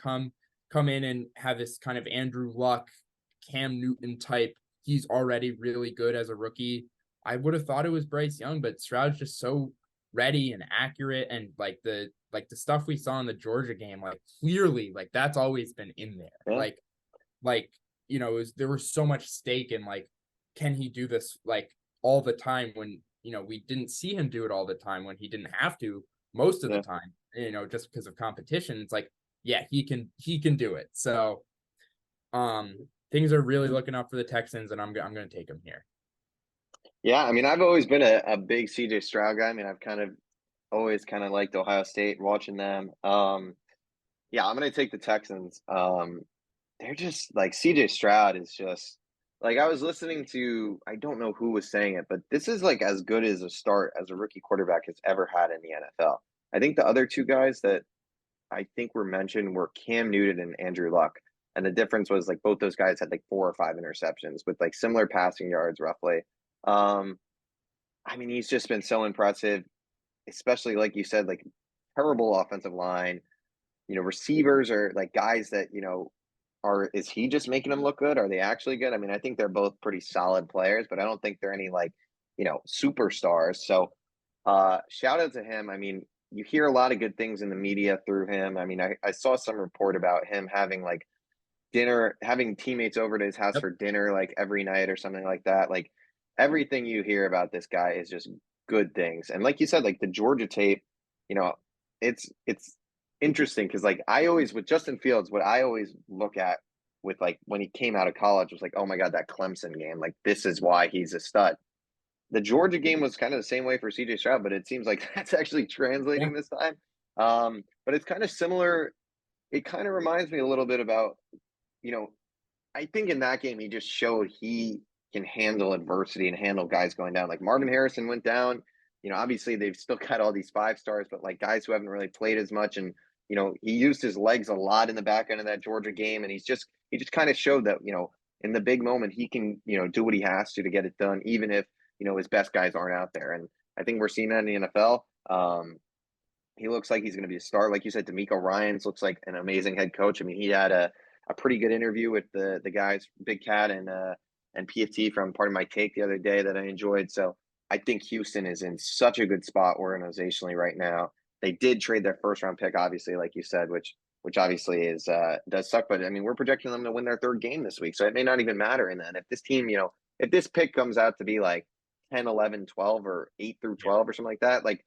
come in and have this kind of Andrew Luck, Cam Newton type, he's already really good as a rookie. I would have thought it was Bryce Young, but Stroud's just so ready and accurate, and like the stuff we saw in the Georgia game, like clearly, like that's always been in there. Yeah. Like there was so much stake in like, can he do this like all the time when we didn't see him do it all the time when he didn't have to most of the Yeah. time, just because of competition. It's like, yeah, he can do it. So things are really looking up for the Texans, and I'm gonna take them here. Yeah, I mean, I've always been a big CJ Stroud guy. I mean, I've kind of always kind of liked Ohio State, watching them. Yeah, I'm gonna take the Texans. They're just like CJ Stroud is just like I was listening to, I don't know who was saying it, but this is like as good as a start as a rookie quarterback has ever had in the NFL. I think the other two guys that I think were mentioned were Cam Newton and Andrew Luck. And the difference was like both those guys had like 4 or 5 interceptions with like similar passing yards roughly. Um, I mean, he's just been so impressive, especially like you said, like terrible offensive line. Receivers are like guys that, is he just making them look good? Are they actually good? I mean, I think they're both pretty solid players, but I don't think they're any like, superstars. So shout out to him. I mean, you hear a lot of good things in the media through him. I mean, I saw some report about him having like dinner, having teammates over to his house Yep. for dinner like every night or something like that. Like everything you hear about this guy is just good things. And like you said, like the Georgia tape, you know, it's interesting because like I always with Justin Fields, what I always look at with like when he came out of college was like, oh my God, that Clemson game, like this is why he's a stud. The Georgia game was kind of the same way for CJ Stroud, but it seems like that's actually Yeah. translating this time. But it's kind of similar. It kind of reminds me a little bit about, you know, I think in that game he just showed he can handle adversity and handle guys going down. Like Marvin Harrison went down. Obviously they've still got all these 5 stars, but like guys who haven't really played as much. And he used his legs a lot in the back end of that Georgia game, and he just kind of showed that in the big moment he can do what he has to get it done, even if his best guys aren't out there. And I think we're seeing that in the NFL. He looks like he's going to be a star. Like you said, D'Amico Ryans looks like an amazing head coach. I mean, he had a pretty good interview with the guys, Big Cat and PFT from Part of My Take the other day that I enjoyed. So I think Houston is in such a good spot organizationally right now. They did trade their first round pick, obviously, like you said, which obviously is does suck. But I mean, we're projecting them to win their third game this week, so it may not even matter. And then if this team, if this pick comes out to be like 10, 11, 12, or 8 through Yeah. 12 or something like that, like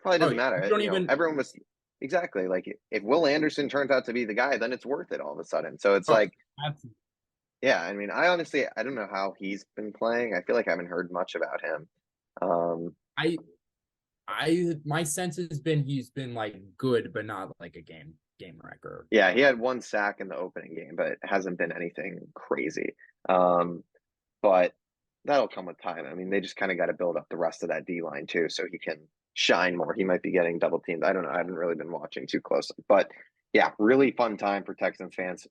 probably Oh doesn't yeah. You matter. don't even. Everyone was exactly like if Will Anderson turns out to be the guy, then it's worth it all of a sudden. So it's Oh, like, absolutely. yeah, I mean, I don't know how he's been playing. I feel like I haven't heard much about him. Um, I my sense has been he's been like good, but not like a game wrecker. yeah, he had 1 sack in the opening game, but it hasn't been anything crazy. Um, but that'll come with time. I mean, they just kind of got to build up the rest of that D line too, so he can shine more. He might be getting double teamed. I don't know. I haven't really been watching too closely, but yeah, really fun time for Texans fans.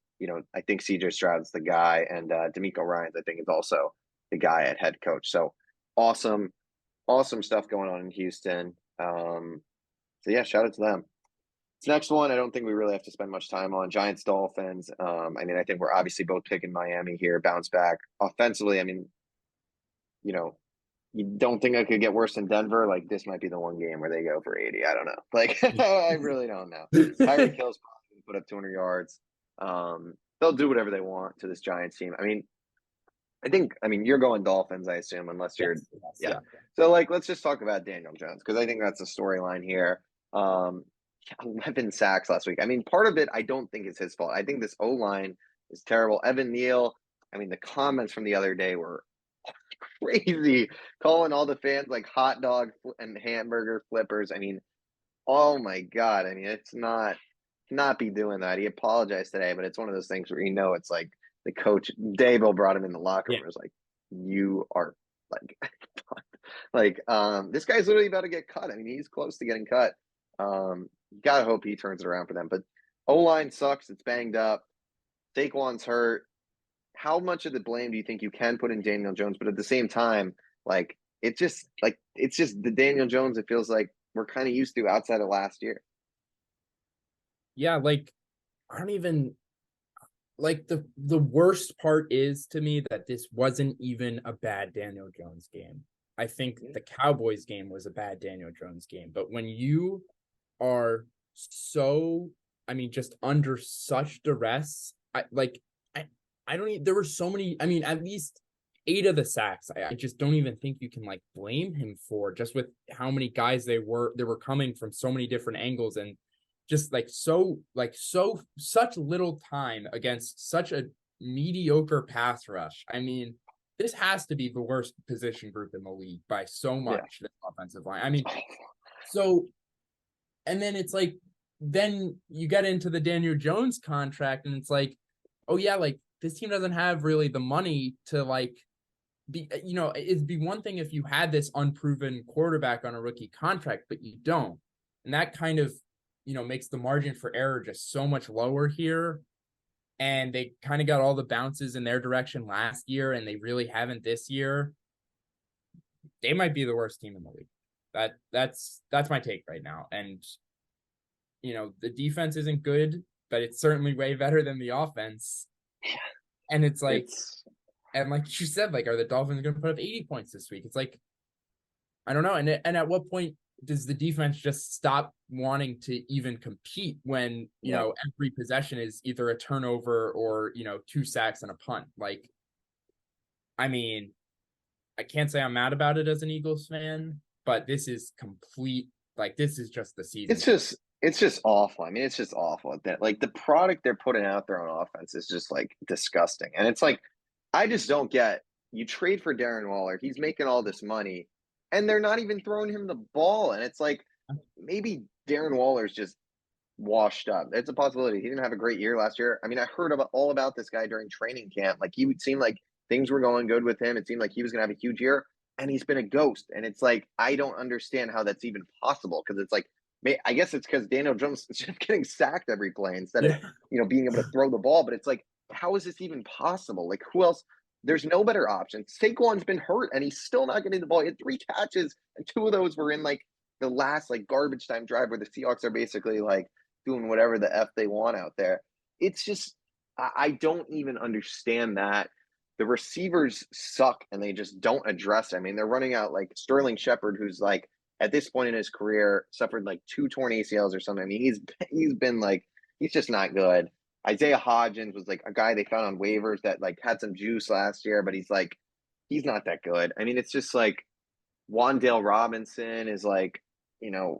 I think CJ Stroud's the guy, and D'Amico Ryans, I think, is also the guy at head coach. So awesome, awesome stuff going on in Houston. So yeah, shout out to them. This next one, I don't think we really have to spend much time on. Giants Dolphins. I mean, I think we're obviously both picking Miami here, bounce back offensively. I mean, you know, you don't think I could get worse than Denver? Like this might be the one game where they go for 80. I don't know. Like I really don't know. Tyreek Hill's probably going to put up 200 yards. They'll do whatever they want to this Giants team. I mean, you're going Dolphins, I assume, unless you're, Yes, yes, yeah. yeah. So like, let's just talk about Daniel Jones because I think that's the storyline here. Um, 11 sacks last week. I mean, part of it I don't think is his fault. I think this O line is terrible. Evan Neal. I mean, the comments from the other day were crazy, calling all the fans like hot dog and hamburger flippers. I mean, oh my God. I mean, it's not not be doing that. He apologized today, but it's one of those things where it's like the coach Dable brought him in the locker room. Yeah. It was like, you are like like this guy's literally about to get cut. I mean, he's close to getting cut. Gotta hope he turns it around for them. But O-line sucks, it's banged up. Saquon's hurt. How much of the blame do you think you can put in Daniel Jones? But at the same time, it's just the Daniel Jones it feels like we're kind of used to outside of last year. Yeah, like I don't even like the worst part is to me that this wasn't even a bad Daniel Jones game. I think the Cowboys game was a bad Daniel Jones game, but when you are so, I mean, just under such duress, I don't even, there were so many, I mean, at least 8 of the sacks. I just don't even think you can like blame him for, just with how many guys they were coming from so many different angles, and just such little time against such a mediocre pass rush. I mean, this has to be the worst position group in the league by so much, this offensive line. I mean, so, and then it's like, then you get into the Daniel Jones contract, and it's like, oh yeah, like this team doesn't have really the money to like be, it'd be one thing if you had this unproven quarterback on a rookie contract, but you don't. And that kind of, makes the margin for error just so much lower here. And they kind of got all the bounces in their direction last year, and they really haven't this year. They might be the worst team in the league. That's my take right now. And, the defense isn't good, but it's certainly way better than the offense. And it's like, and like you said, like, are the Dolphins going to put up 80 points this week? It's like, I don't know. And at what point does the defense just stop wanting to even compete when, every possession is either a turnover or, 2 sacks and a punt? Like, I mean, I can't say I'm mad about it as an Eagles fan, but this is complete, like, this is just the season. It's just awful. I mean, it's just awful. That like the product they're putting out there on offense is just like disgusting. And it's like, I just don't get, you trade for Darren Waller, he's making all this money, and they're not even throwing him the ball. And it's like, maybe Darren Waller's just washed up. It's a possibility. He didn't have a great year last year. I mean, I heard all about this guy during training camp. Like, he would seem like things were going good with him. It seemed like he was going to have a huge year, and he's been a ghost. And it's like, I don't understand how that's even possible, because it's like, I guess it's because Daniel Jones is getting sacked every play instead of, being able to throw the ball. But it's like, how is this even possible? Like, who else? There's no better option. Saquon's been hurt, and he's still not getting the ball. He had 3 catches, and 2 of those were in like the last like garbage time drive where the Seahawks are basically like doing whatever the F they want out there. It's just, I don't even understand that. The receivers suck, and they just don't address it. I mean, they're running out like Sterling Shepard, who's like, at this point in his career, suffered like 2 torn ACLs or something. I mean, he's been like, he's just not good. Isaiah Hodgins was like a guy they found on waivers that like had some juice last year, but he's not that good. I mean, it's just like Wan'Dale Robinson is like,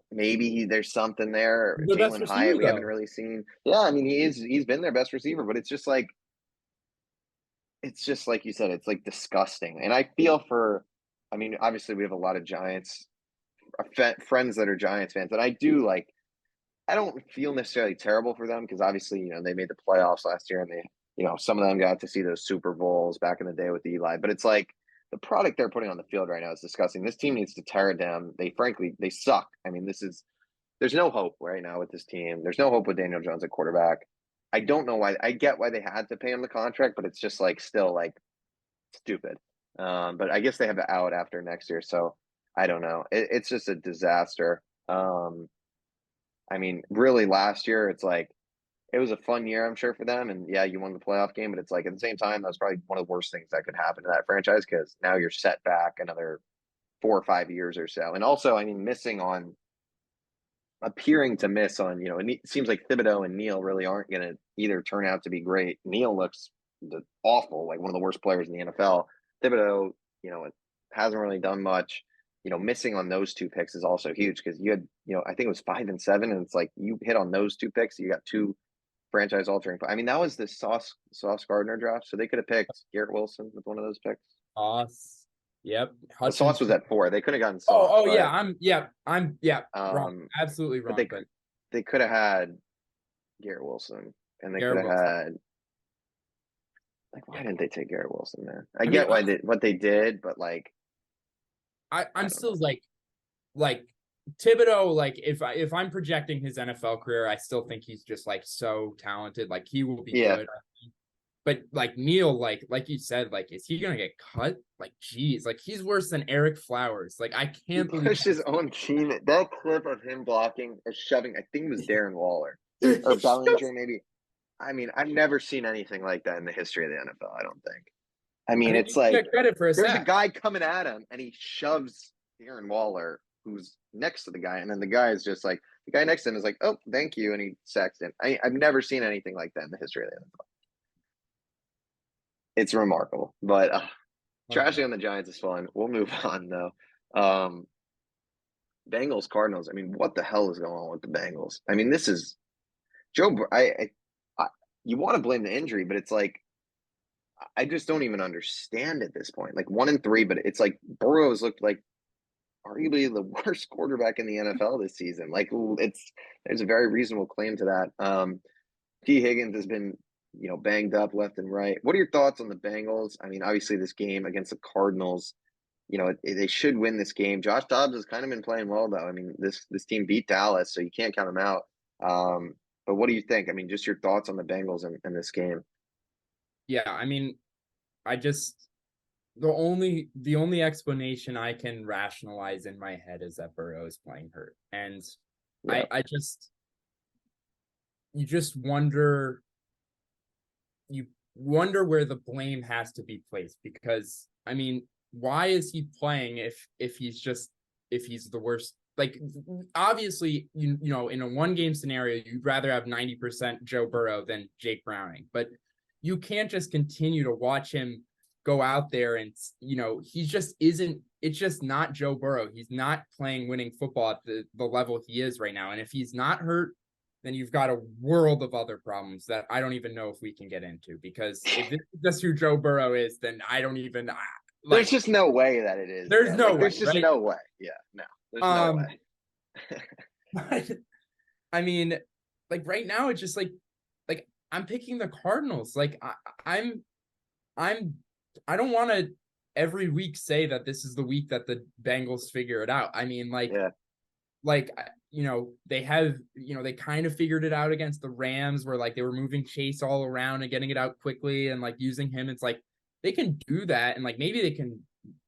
maybe there's something there. The best Jalen receiver, Hyatt, we though. haven't really seen. Yeah, I mean, he's been their best receiver, but it's just like you said, it's like disgusting. And I feel for, I mean, obviously we have a lot of Giants friends that are Giants fans, and I don't feel necessarily terrible for them, because obviously, they made the playoffs last year, and they, some of them got to see those Super Bowls back in the day with Eli. But it's like, the product they're putting on the field right now is disgusting. This team needs to tear it down. They suck. I mean, there's no hope right now with this team. There's no hope with Daniel Jones at quarterback. I don't know why. I get why they had to pay him the contract, but it's just like still like stupid. But I guess they have an out after next year, so I don't know. It's just a disaster. I mean, really, last year, it's like, it was a fun year, I'm sure, for them. And yeah, you won the playoff game, but it's like, at the same time, that was probably one of the worst things that could happen to that franchise, because now you're set back another 4 or 5 years or so. And also, I mean, appearing to miss on, it seems like Thibodeau and Neal really aren't going to either turn out to be great. Neal looks awful, like one of the worst players in the NFL. Thibodeau, hasn't really done much. Missing on those 2 picks is also huge, because you had, I think it was 5 and 7, and it's like you hit on those 2 picks, you got 2 franchise altering. I mean, that was the Sauce Gardner draft, so they could have picked Garrett Wilson with one of those picks. Sauce. Yep. Well, Sauce was at 4. They could have gotten Sauce. I'm wrong. Absolutely wrong. But they could have had Garrett Wilson, and they could Garrett have Wilson. had like, why didn't they take Garrett Wilson, man? I I mean, get why what they did, but like, I I'm don't know. still like Thibodeau, like if I'm projecting his NFL career, I still think he's just like so talented. Like he will be Yeah, good. But like Neil, like you said, like is he gonna get cut? Like geez, like he's worse than Eric Flowers. Like I he can't believe pushed his own team. That clip of him blocking or shoving, I think it was Darren Waller or that. Bellinger, maybe. I mean, I've never seen anything like that in the history of the NFL. I don't think. I I mean, mean, it's you can like get credit for a there's a sack. guy coming at him and he shoves Darren Waller, who's next to the guy, and then the guy is just like the guy next to him is like, "Oh, thank you," and he sacks him. I've never seen anything like that in the history of the NFL. It's remarkable, but trashing Unreal. on the Giants is fun. We'll move on though. Um, Bengals Cardinals. I mean, what the hell is going on with the Bengals? I mean, this is Joe. I you want to blame the injury, but it's like I just don't even understand at this point. Like 1-3, but it's like Burrow's looked like arguably the worst quarterback in the NFL this season. Like there's a very reasonable claim to that. T. Higgins has been, banged up left and right. What are your thoughts on the Bengals? I mean, obviously this game against the Cardinals, they should win this game. Josh Dobbs has kind of been playing well though. I mean, this team beat Dallas, so you can't count them out. But what do you think? I mean, just your thoughts on the Bengals in this game. Yeah, I mean, I just the only explanation I can rationalize in my head is that Burrow is playing hurt. And Yeah. I just you just wonder where the blame has to be placed because I mean, why is he playing if he's the worst? Like obviously, in a one game scenario, you'd rather have 90% Joe Burrow than Jake Browning, but you can't just continue to watch him go out there and he just isn't. It's just not Joe Burrow. He's not playing winning football at the level he is right now. And if he's not hurt, then you've got a world of other problems that I don't even know if we can get into. Because if this is just who Joe Burrow is, then I don't even There's like. just no way that it is, There's man. no Like, way, there's just right? no way. Yeah, no, there's no Um, way. but I mean, like right now, it's just like I'm picking the Cardinals. Like I'm, I'm, I don't want to every week say that this is the week that the Bengals figure it out. I mean, Yeah, like they have they kind of figured it out against the Rams where like they were moving Chase all around and getting it out quickly and like using him. It's like they can do that and like maybe they can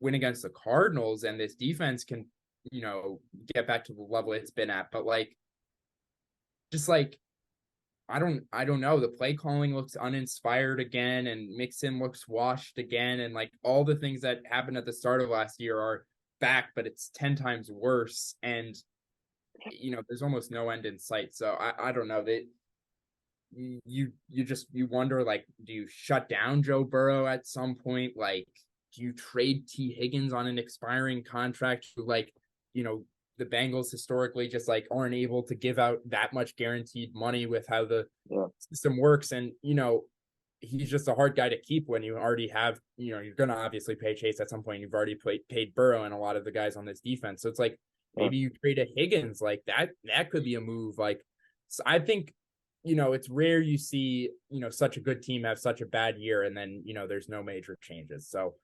win against the Cardinals and this defense can get back to the level it's been at. But like just like I don't know. The play calling looks uninspired again and Mixon looks washed again and like all the things that happened at the start of last year are back, but it's 10 times worse. And there's almost no end in sight. So I don't know that you wonder like, do you shut down Joe Burrow at some point? Like, do you trade T. Higgins on an expiring contract? Like, the Bengals historically just like aren't able to give out that much guaranteed money with how the yeah, system works. And, he's just a hard guy to keep when you already have, you're going to obviously pay Chase at some point. You've already paid Burrow and a lot of the guys on this defense. So it's like, yeah. maybe you trade a Higgins like that could be a move. Like, so I think, it's rare you see, such a good team have such a bad year and then, there's no major changes. So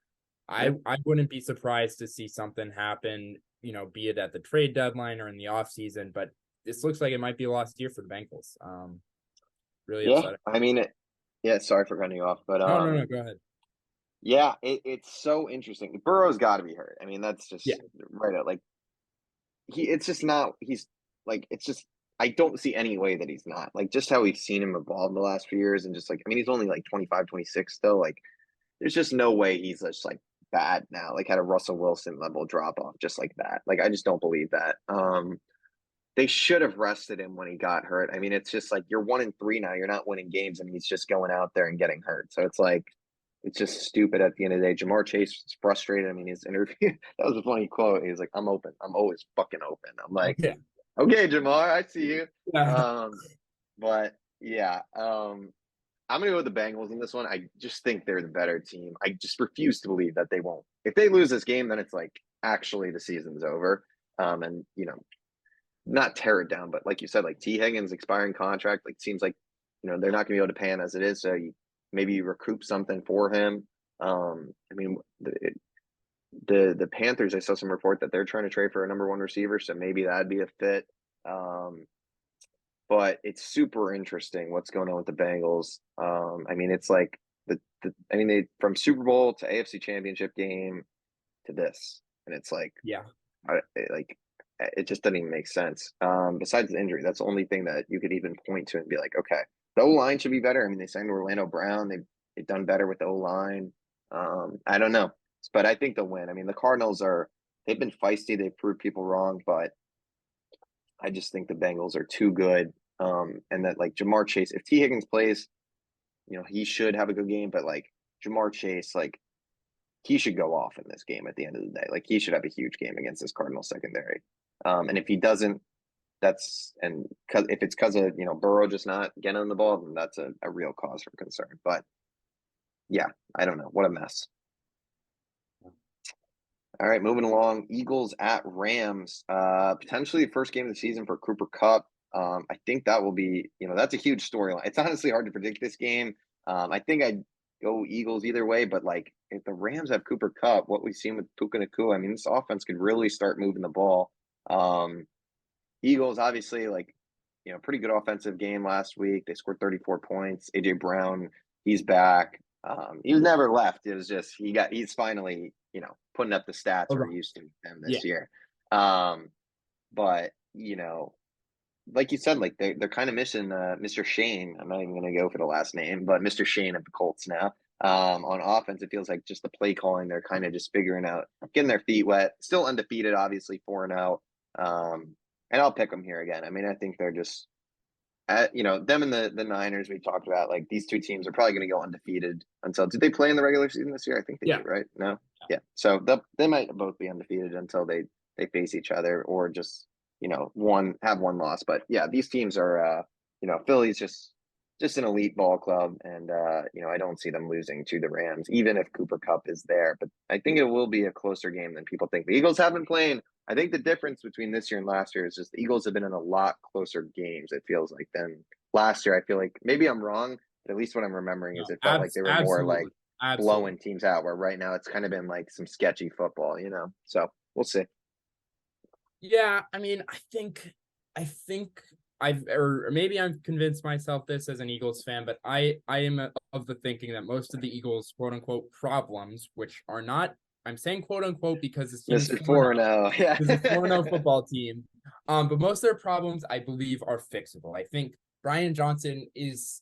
Yeah. I wouldn't be surprised to see something happen, be it at the trade deadline or in the offseason, but this looks like it might be a lost year for the Bengals. Really Yeah. upsetting. I mean, yeah. Sorry for cutting you off, but No, go ahead. yeah, it's so interesting. Burrow's got to be hurt. I mean, that's Yeah. just right out. Like it's just not. He's like, it's just. I don't see any way that he's not. Like just how we've seen him evolve the last few years, and just like, I mean, he's only like 25, 26 still. Like, there's just no way he's just like bad now. Like had a Russell Wilson level drop off just like that. Like I just don't believe that. They should have rested him when he got hurt. I mean, it's just like you're 1-3 now. You're not winning games, and he's just going out there and getting hurt. So it's like it's just stupid at the end of the day. Jamar Chase is frustrated. I mean, his interview that was a funny quote. He was like, "I'm open. I'm always fucking open." I'm like, Yeah. "Okay, Jamar, I see you." Yeah. But yeah, I'm gonna go with the Bengals in this one. I just think they're the better team. I just refuse to believe that they won't. If they lose this game, then it's like actually the season's over. And not tear it down, but like you said, like T Higgins expiring contract, like seems like they're not going to be able to pay him as it is, so maybe you recoup something for him. I mean, the Panthers, I saw some report that they're trying to trade for a number one receiver, so maybe that'd be a fit. But it's super interesting what's going on with the Bengals. I mean, it's like they from Super Bowl to AFC Championship game to this, and it's like, Yeah. it just doesn't even make sense. Besides the injury, that's the only thing that you could even point to and be like, okay, the O-line should be better. I mean, they signed Orlando Brown. They've done better with the O-line. I don't know, but I think they'll win. I mean, the Cardinals they've been feisty. They've proved people wrong, but I just think the Bengals are too good. And that like Jamar Chase, if T Higgins plays, he should have a good game, but like Jamar Chase, like he should go off in this game at the end of the day. Like he should have a huge game against this Cardinal secondary. And if he doesn't, if it's because of Burrow just not getting on the ball, then that's a real cause for concern. But yeah, I don't know. What a mess. All right, moving along. Eagles at Rams. Potentially the first game of the season for Cooper Kupp. I think that will be, that's a huge storyline. It's honestly hard to predict this game. I think I'd go Eagles either way, but like if the Rams have Cooper Kupp, what we've seen with Puka Nacua, I mean, this offense could really start moving the ball. Eagles, obviously, like, pretty good offensive game last week. They scored 34 points. AJ Brown, he's back. He was never left. It was just he's finally, putting up the stats we're used to him this year. But like you said, like they're kind of missing Mr. Shane. I'm not even going to go for the last name, but Mr. Shane of the Colts now. On offense, it feels like just the play calling, they're kind of just figuring out, getting their feet wet. Still undefeated, obviously 4-0. And I'll pick them here again. I mean, I think they're just, them and the Niners we talked about, like these two teams are probably going to go undefeated until, did they play in the regular season this year? I think they did, right? No? Yeah. So they might both be undefeated until they face each other, or just, have one loss. But yeah, these teams are, Philly's just an elite ball club. And, I don't see them losing to the Rams, even if Cooper Kupp is there. But I think it will be a closer game than people think. The Eagles have been playing. I think the difference between this year and last year is just the Eagles have been in a lot closer games, it feels like, than last year. I feel like maybe I'm wrong, but at least what I'm remembering is it felt like they were more like blowing teams out, where right now it's kind of been like some sketchy football, So we'll see. Yeah, I mean, I think or maybe I've convinced myself this as an Eagles fan, but I am of the thinking that most of the Eagles' quote unquote problems, which are not, I'm saying quote unquote because this team is 4-0. Yeah. It's a 4-0 football team. But most of their problems, I believe, are fixable. I think Brian Johnson has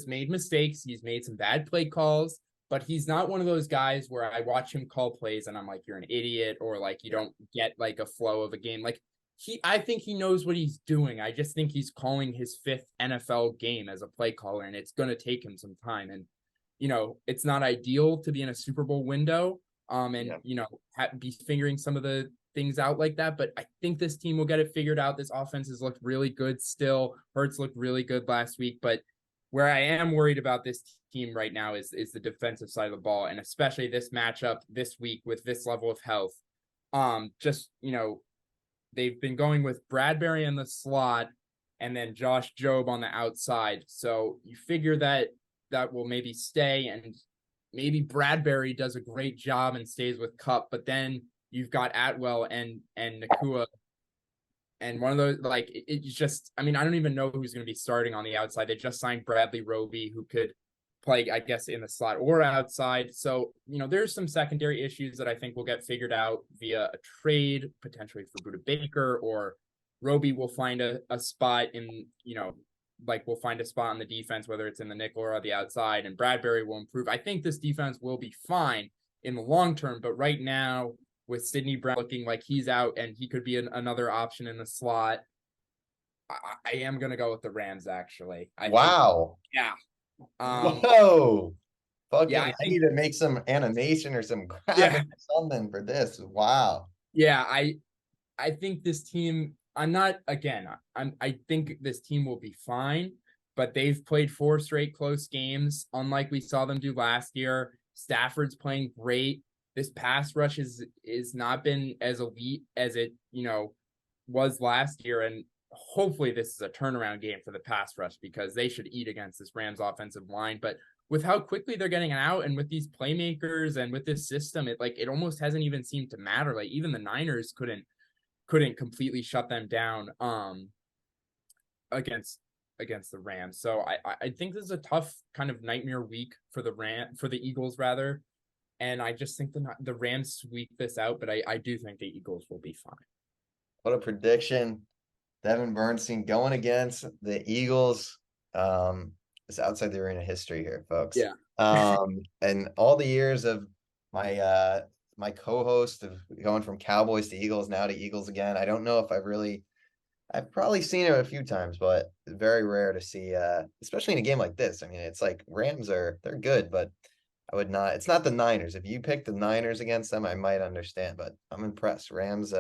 made mistakes. He's made some bad play calls, but he's not one of those guys where I watch him call plays and I'm like, you're an idiot, or like you don't get like a flow of a game. Like I think he knows what he's doing. I just think he's calling his 5th NFL game as a play caller, and it's going to take him some time. And, it's not ideal to be in a Super Bowl window, be figuring some of the things out like that. But I think this team will get it figured out. This offense has looked really good still. Hurts looked really good last week. But where I am worried about this team right now is the defensive side of the ball, and especially this matchup this week with this level of health. They've been going with Bradbury in the slot and then Josh Jobe on the outside. So you figure that will maybe stay, and maybe Bradbury does a great job and stays with Kupp, but then you've got Atwell and Nacua. And one of those, like, it's just, I mean, I don't even know who's going to be starting on the outside. They just signed Bradley Roby, who could play, I guess, in the slot or outside. So, there's some secondary issues that I think will get figured out via a trade, potentially for Buda Baker, or Roby will find a spot in, we'll find a spot on the defense, whether it's in the nickel or on the outside, and Bradbury will improve. I think this defense will be fine in the long term, but right now, with Sidney Brown looking like he's out and he could be another option in the slot, I am going to go with the Rams, actually. Wow. Yeah. Whoa. Fucking, yeah, I need to make some animation or some graphic or something for this. Wow. Yeah, I think this team, I think this team will be fine, but they've played 4 straight close games, unlike we saw them do last year. Stafford's playing great. This pass rush is not been as elite as it, was last year, and hopefully this is a turnaround game for the pass rush because they should eat against this Rams offensive line. But with how quickly they're getting out and with these playmakers and with this system, it almost hasn't even seemed to matter. Like even the Niners couldn't completely shut them down against the Rams. So I think this is a tough kind of nightmare week for the Eagles rather. And I just think the Rams sweep this out, but I do think the Eagles will be fine. What a prediction. Devin Bernstein going against the Eagles. It's outside the arena history here, folks. Yeah. And all the years of my my co-host of going from Cowboys to Eagles, now to Eagles again. I don't know if I've probably seen it a few times, but very rare to see, especially in a game like this. I mean, it's like Rams they're good, but I would not. It's not the Niners. If you pick the Niners against them, I might understand, but I'm impressed. Rams,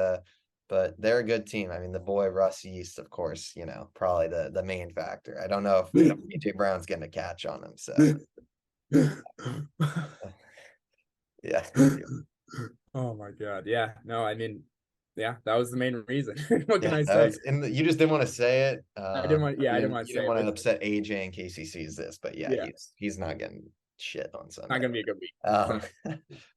but they're a good team. I mean, the boy Russ Yeast, of course, probably the main factor. I don't know if AJ Brown's getting a catch on him. So yeah. Oh my God. Yeah. No, I mean, yeah, that was the main reason. What can I that say? was you just didn't want to say it. I didn't want you to didn't say want it. to upset AJ in case he sees this, but yeah, Yeah. he's not getting shit on Sunday. Not gonna be a good week.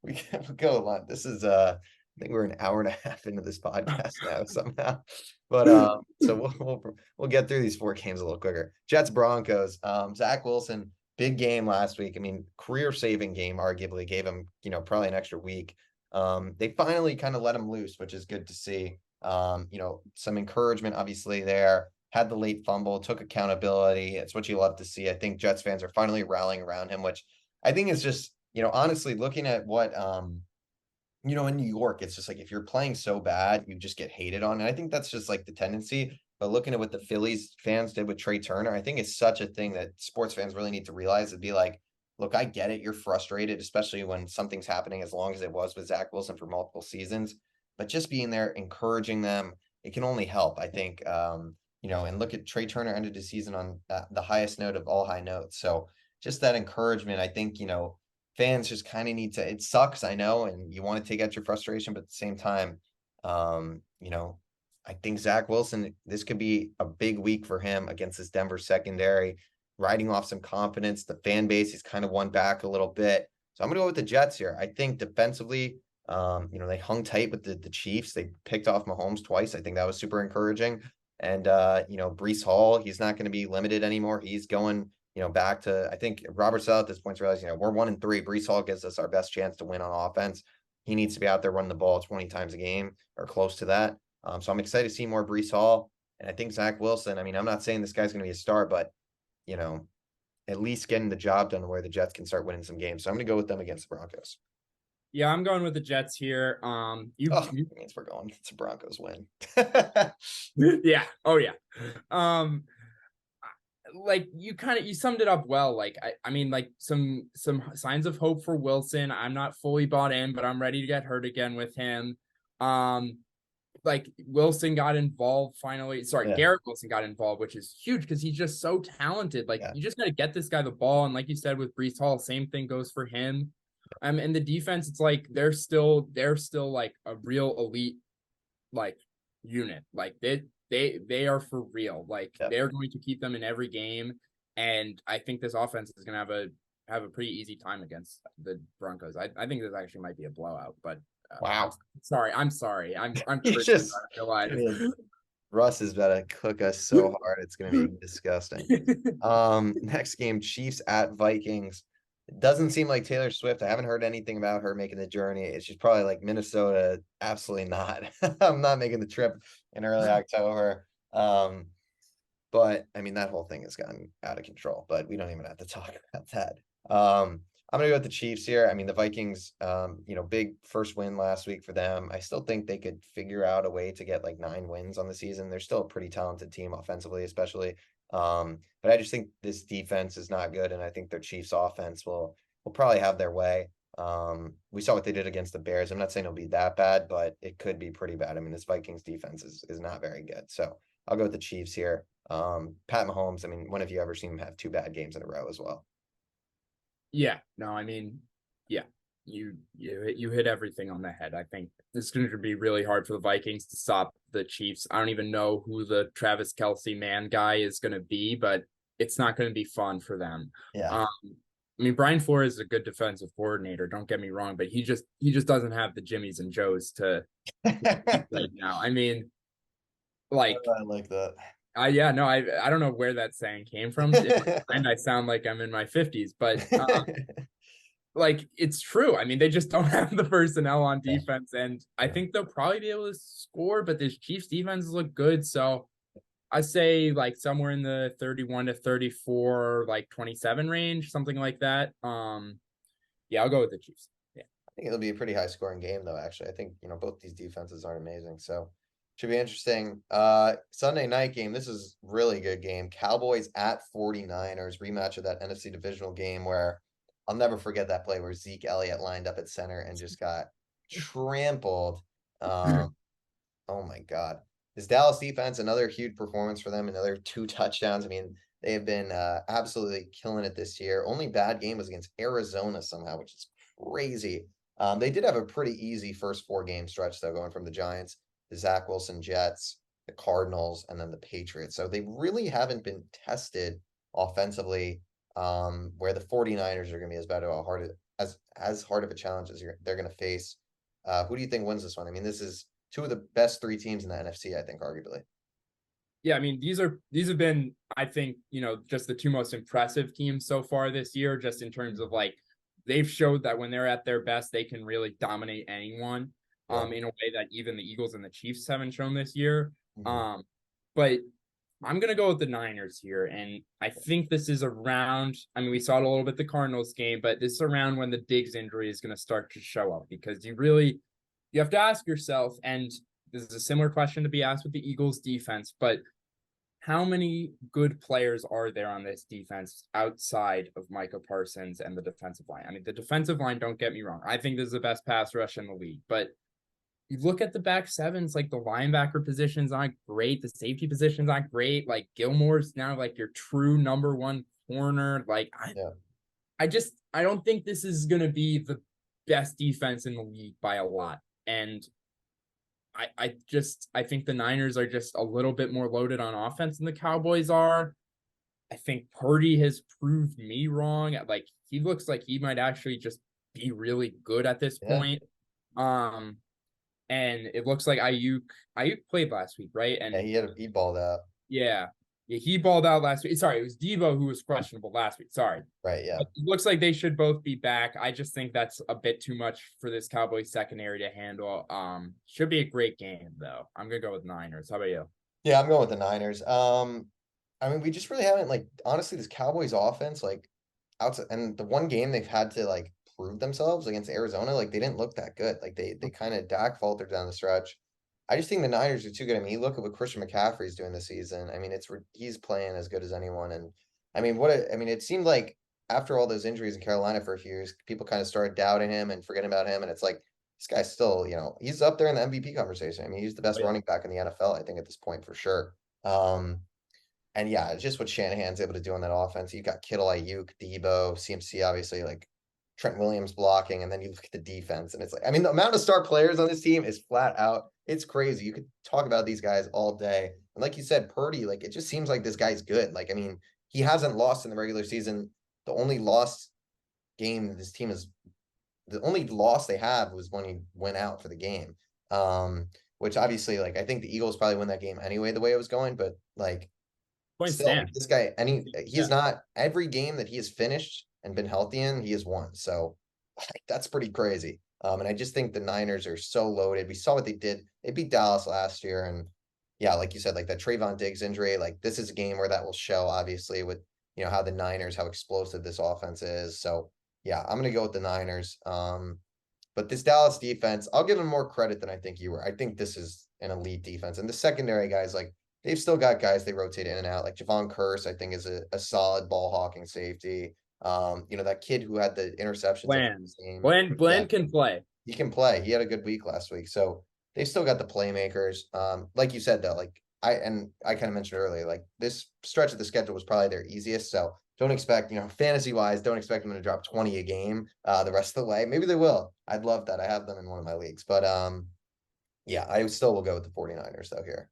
We can go on. This is I think we're an hour and a half into this podcast now somehow. But so we'll get through these 4 games a little quicker. Jets Broncos. Zach Wilson, big game last week. I mean, career-saving game, arguably gave him, probably an extra week. They finally kind of let him loose, which is good to see. Some encouragement obviously there. Had the late fumble, took accountability. It's what you love to see. I think Jets fans are finally rallying around him, which I think is just, honestly looking at what in New York, it's just like if you're playing so bad, you just get hated on. And I think that's just like the tendency. But looking at what the Phillies fans did with Trey Turner, I think it's such a thing that sports fans really need to realize. It'd be like, look, I get it. You're frustrated, especially when something's happening as long as it was with Zach Wilson for multiple seasons. But just being there, encouraging them, it can only help, I think. And look at Trey Turner ended the season on the highest note of all high notes. So just that encouragement, I think, fans just kind of need to, it sucks, I know, and you want to take out your frustration, but at the same time, I think Zach Wilson, this could be a big week for him against this Denver secondary, riding off some confidence. The fan base is kind of won back a little bit. So I'm going to go with the Jets here. I think defensively, they hung tight with the Chiefs. They picked off Mahomes twice. I think that was super encouraging. And, Breece Hall, he's not going to be limited anymore. He's going, back to, I think Robert Saleh at this point realized, we're 1-3. Breece Hall gives us our best chance to win on offense. He needs to be out there running the ball 20 times a game or close to that. So I'm excited to see more Breece Hall. And I think Zach Wilson, I mean, I'm not saying this guy's going to be a star, but, at least getting the job done where the Jets can start winning some games. So I'm going to go with them against the Broncos. Yeah, I'm going with the Jets here. It means we're going. It's a Broncos win. Yeah. Oh yeah. Like you summed it up well. Like I mean, like some signs of hope for Wilson. I'm not fully bought in, but I'm ready to get hurt again with him. Like Wilson got involved finally. Sorry, yeah. Garrett Wilson got involved, which is huge because he's just so talented. Like you just got to get this guy the ball. And like you said with Breece Hall, same thing goes for him. And the defense, it's like they're still like a real elite like unit. Like they are for real. Like they're going to keep them in every game. And I think this offense is gonna have a pretty easy time against the Broncos. I think this actually might be a blowout, but wow. I'm sorry. I'm just Russ is about to cook us so hard. It's going to be disgusting. Next game, Chiefs at Vikings. It doesn't seem like Taylor Swift. I haven't heard anything about her making the journey. She's probably like Minnesota. Absolutely not. I'm not making the trip in early October. But I mean, that whole thing has gotten out of control, but we don't even have to talk about that. I'm going to go with the Chiefs here. I mean, the Vikings, big first win last week for them. I still think they could figure out a way to get like 9 wins on the season. They're still a pretty talented team offensively, especially. But I just think this defense is not good. And I think their Chiefs offense will probably have their way. We saw what they did against the Bears. I'm not saying it'll be that bad, but it could be pretty bad. I mean, this Vikings defense is not very good. So I'll go with the Chiefs here. Pat Mahomes, I mean, when have you ever seen him have 2 bad games in a row as well? Yeah, no, I mean, yeah, You hit everything on the head. I think this is going to be really hard for the Vikings to stop the Chiefs. I don't even know who the Travis Kelce man guy is going to be, but it's not going to be fun for them. Yeah. I mean, Brian Flores is a good defensive coordinator. Don't get me wrong, but he just doesn't have the Jimmies and Joes to right now. I mean, like I like that. I don't know where that saying came from. And I sound like I'm in my 50s, but like it's true. I mean, they just don't have the personnel on defense, and I think they'll probably be able to score, but this Chiefs defense look good. So I say like somewhere in the 31 to 34, like 27 range, something like that. Yeah, I'll go with the Chiefs. Yeah. I think it'll be a pretty high scoring game though, actually. I think, both these defenses aren't amazing. So should be interesting. Sunday night game. This is really good game. Cowboys at 49ers, rematch of that NFC divisional game where I'll never forget that play where Zeke Elliott lined up at center and just got trampled. Oh my God. This Dallas defense, another huge performance for them, another 2 touchdowns. I mean, they have been absolutely killing it this year. Only bad game was against Arizona somehow, which is crazy. They did have a pretty easy first 4-game stretch, though, going from the Giants, the Zach Wilson Jets, the Cardinals, and then the Patriots. So they really haven't been tested offensively, where the 49ers are going to be as hard of a challenge as they're going to face. Who do you think wins this one? I mean, this is 2 of the best 3 teams in the NFC, I think, arguably. Yeah, I mean, these have been, I think, just the 2 most impressive teams so far this year, just in terms of like they've showed that when they're at their best, they can really dominate anyone. In a way that even the Eagles and the Chiefs haven't shown this year. Mhm. But I'm gonna go with the Niners here, and I think this is around. I mean, we saw it a little bit the Cardinals game, but this is around when the Diggs injury is going to start to show up, because you have to ask yourself, and this is a similar question to be asked with the Eagles defense, but how many good players are there on this defense outside of Micah Parsons and the defensive line? I mean, the defensive line, don't get me wrong, I think this is the best pass rush in the league, but you look at the back sevens, like the linebacker position's not great, the safety position's not great. Like Gilmore's now like your true number 1 corner. Like I don't think this is gonna be the best defense in the league by a lot. And I think the Niners are just a little bit more loaded on offense than the Cowboys are. I think Purdy has proved me wrong. Like he looks like he might actually just be really good at this point. And it looks like Ayuk played last week, right? And he balled out. Yeah, he balled out last week. Sorry, it was Debo who was questionable last week. Sorry. Right, yeah. But it looks like they should both be back. I just think that's a bit too much for this Cowboys secondary to handle. Should be a great game though. I'm gonna go with Niners. How about you? Yeah, I'm going with the Niners. I mean, we just really haven't, like, honestly, this Cowboys offense, like, outside, and the one game they've had to like prove themselves against Arizona, like they didn't look that good. Like they kind of Dak faltered down the stretch. I just think the Niners are too good. I mean, you look at what Christian McCaffrey's doing this season. I mean, he's playing as good as anyone. And I mean, it seemed like after all those injuries in Carolina for a few years, people kind of started doubting him and forgetting about him. And it's like this guy's still, he's up there in the MVP conversation. I mean, he's the best running back in the NFL, I think, at this point for sure. And yeah, it's just what Shanahan's able to do on that offense. You got Kittle, Ayuk, Debo, CMC, obviously, like Trent Williams blocking, and then you look at the defense, and it's like, I mean, the amount of star players on this team is flat out. It's crazy. You could talk about these guys all day. And like you said, Purdy, like it just seems like this guy's good. Like, I mean, he hasn't lost in the regular season. The only lost game that this team the only loss they have was when he went out for the game. Which obviously, like, I think the Eagles probably win that game anyway, the way it was going, but like, still, this guy, and he's not, every game that he has finished and been healthy in, he has won. So that's pretty crazy. And I just think the Niners are so loaded. We saw what they did. They beat Dallas last year. And yeah, like you said, like that Trayvon Diggs injury, like this is a game where that will show, obviously, with, how the Niners, how explosive this offense is. So yeah, I'm going to go with the Niners. But this Dallas defense, I'll give them more credit than I think you were. I think this is an elite defense. And the secondary guys, like, they've still got guys they rotate in and out. Like Javon Curse, I think, is a solid ball hawking safety. That kid who had the interceptions. Bland can play. He can play. He had a good week last week. So they've still got the playmakers. Like you said, though, like I kind of mentioned earlier, like this stretch of the schedule was probably their easiest. So don't expect, fantasy wise, don't expect them to drop 20 a game the rest of the way. Maybe they will. I'd love that. I have them in one of my leagues, but yeah, I still will go with the 49ers though here.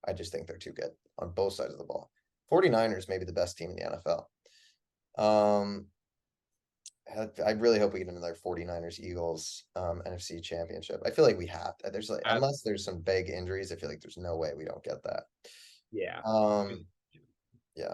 I just think they're too good on both sides of the ball. 49ers may be the best team in the NFL. I really hope we get another 49ers Eagles NFC championship. I feel like we have to. There's like, unless there's some big injuries, I feel like there's no way we don't get that. Yeah. Yeah.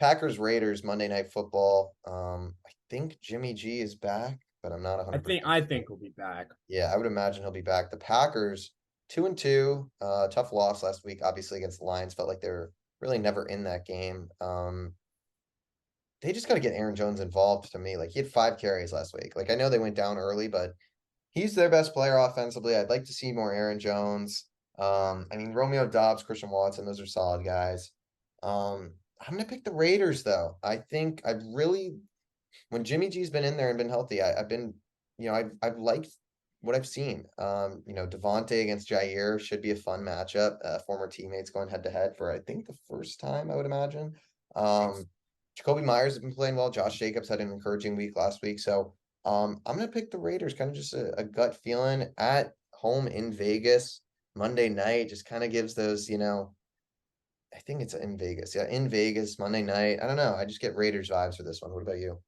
Packers Raiders Monday Night Football. I think Jimmy G is back, but I'm not 100%. I think he'll be back. Yeah, I would imagine he'll be back. The Packers 2-2, tough loss last week, obviously against the Lions. Felt like they were really never in that game. They just got to get Aaron Jones involved to me. Like he had 5 carries last week. Like I know they went down early, but he's their best player offensively. I'd like to see more Aaron Jones. I mean Romeo Doubs, Christian Watson, those are solid guys. I'm gonna pick the Raiders though. I think I've really, when Jimmy G's been in there and been healthy, I've been, I've liked what I've seen. Devontae against Jair should be a fun matchup. Former teammates going head to head for I think the first time, I would imagine. Jacoby Myers has been playing well. Josh Jacobs had an encouraging week last week. So I'm gonna pick the Raiders, kind of just a gut feeling at home in Vegas Monday night. Just kind of gives those, I think it's in Vegas. Yeah, in Vegas, Monday night. I don't know. I just get Raiders vibes for this one. What about you?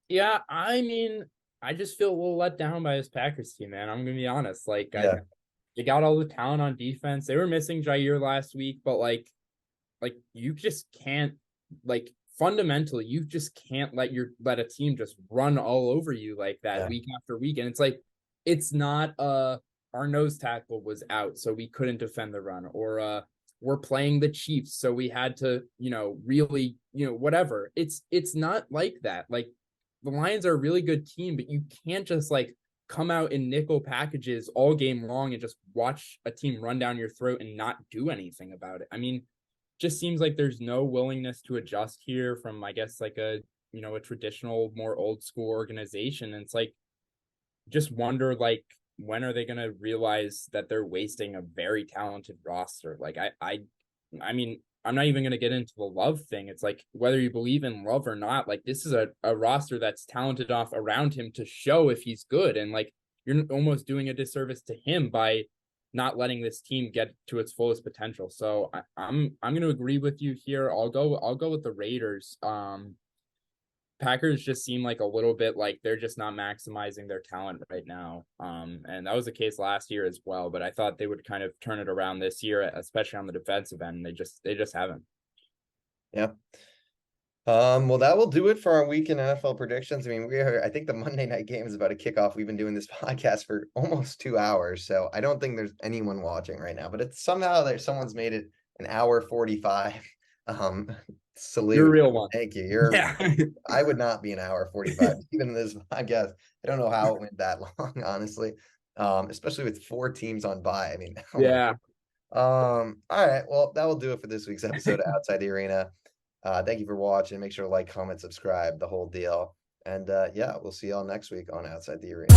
Yeah, I mean, I just feel a little let down by this Packers team, man. I'm gonna be honest. Like, Yeah. they got all the talent on defense. They were missing Jair last week, but like you just can't, like, fundamentally, you just can't let a team just run all over you like that week after week. And it's like, it's not our nose tackle was out, so we couldn't defend the run, or we're playing the Chiefs, so we had to, really, whatever. It's not like that. Like the Lions are a really good team, but you can't just like come out in nickel packages all game long and just watch a team run down your throat and not do anything about it. I mean, just seems like there's no willingness to adjust here from, I guess, like a traditional, more old school organization. And it's like, just wonder, like, when are they going to realize that they're wasting a very talented roster? Like, I mean, I'm not even going to get into the Love thing. It's like, whether you believe in Love or not, like, this is a roster that's talented enough around him to show if he's good. And like, you're almost doing a disservice to him by not letting this team get to its fullest potential. So I'm going to agree with you here. I'll go with the Raiders. Packers just seem like a little bit like they're just not maximizing their talent right now. And that was the case last year as well, but I thought they would kind of turn it around this year, especially on the defensive end. They just haven't. Yeah. Well, that will do it for our weekend NFL predictions. I mean, I think the Monday night game is about to kick off. We've been doing this podcast for almost 2 hours, so I don't think there's anyone watching right now, but it's somehow someone's made it an hour 45. Salute. You're a real one. Thank you. I would not be an hour 45 even in this podcast. I don't know how it went that long, honestly. Especially with 4 teams on bye. I mean, yeah. All right. Well, that will do it for this week's episode of Outside the Arena. Thank you for watching. Make sure to like, comment, subscribe, the whole deal. And yeah, we'll see y'all next week on Outside the Arena.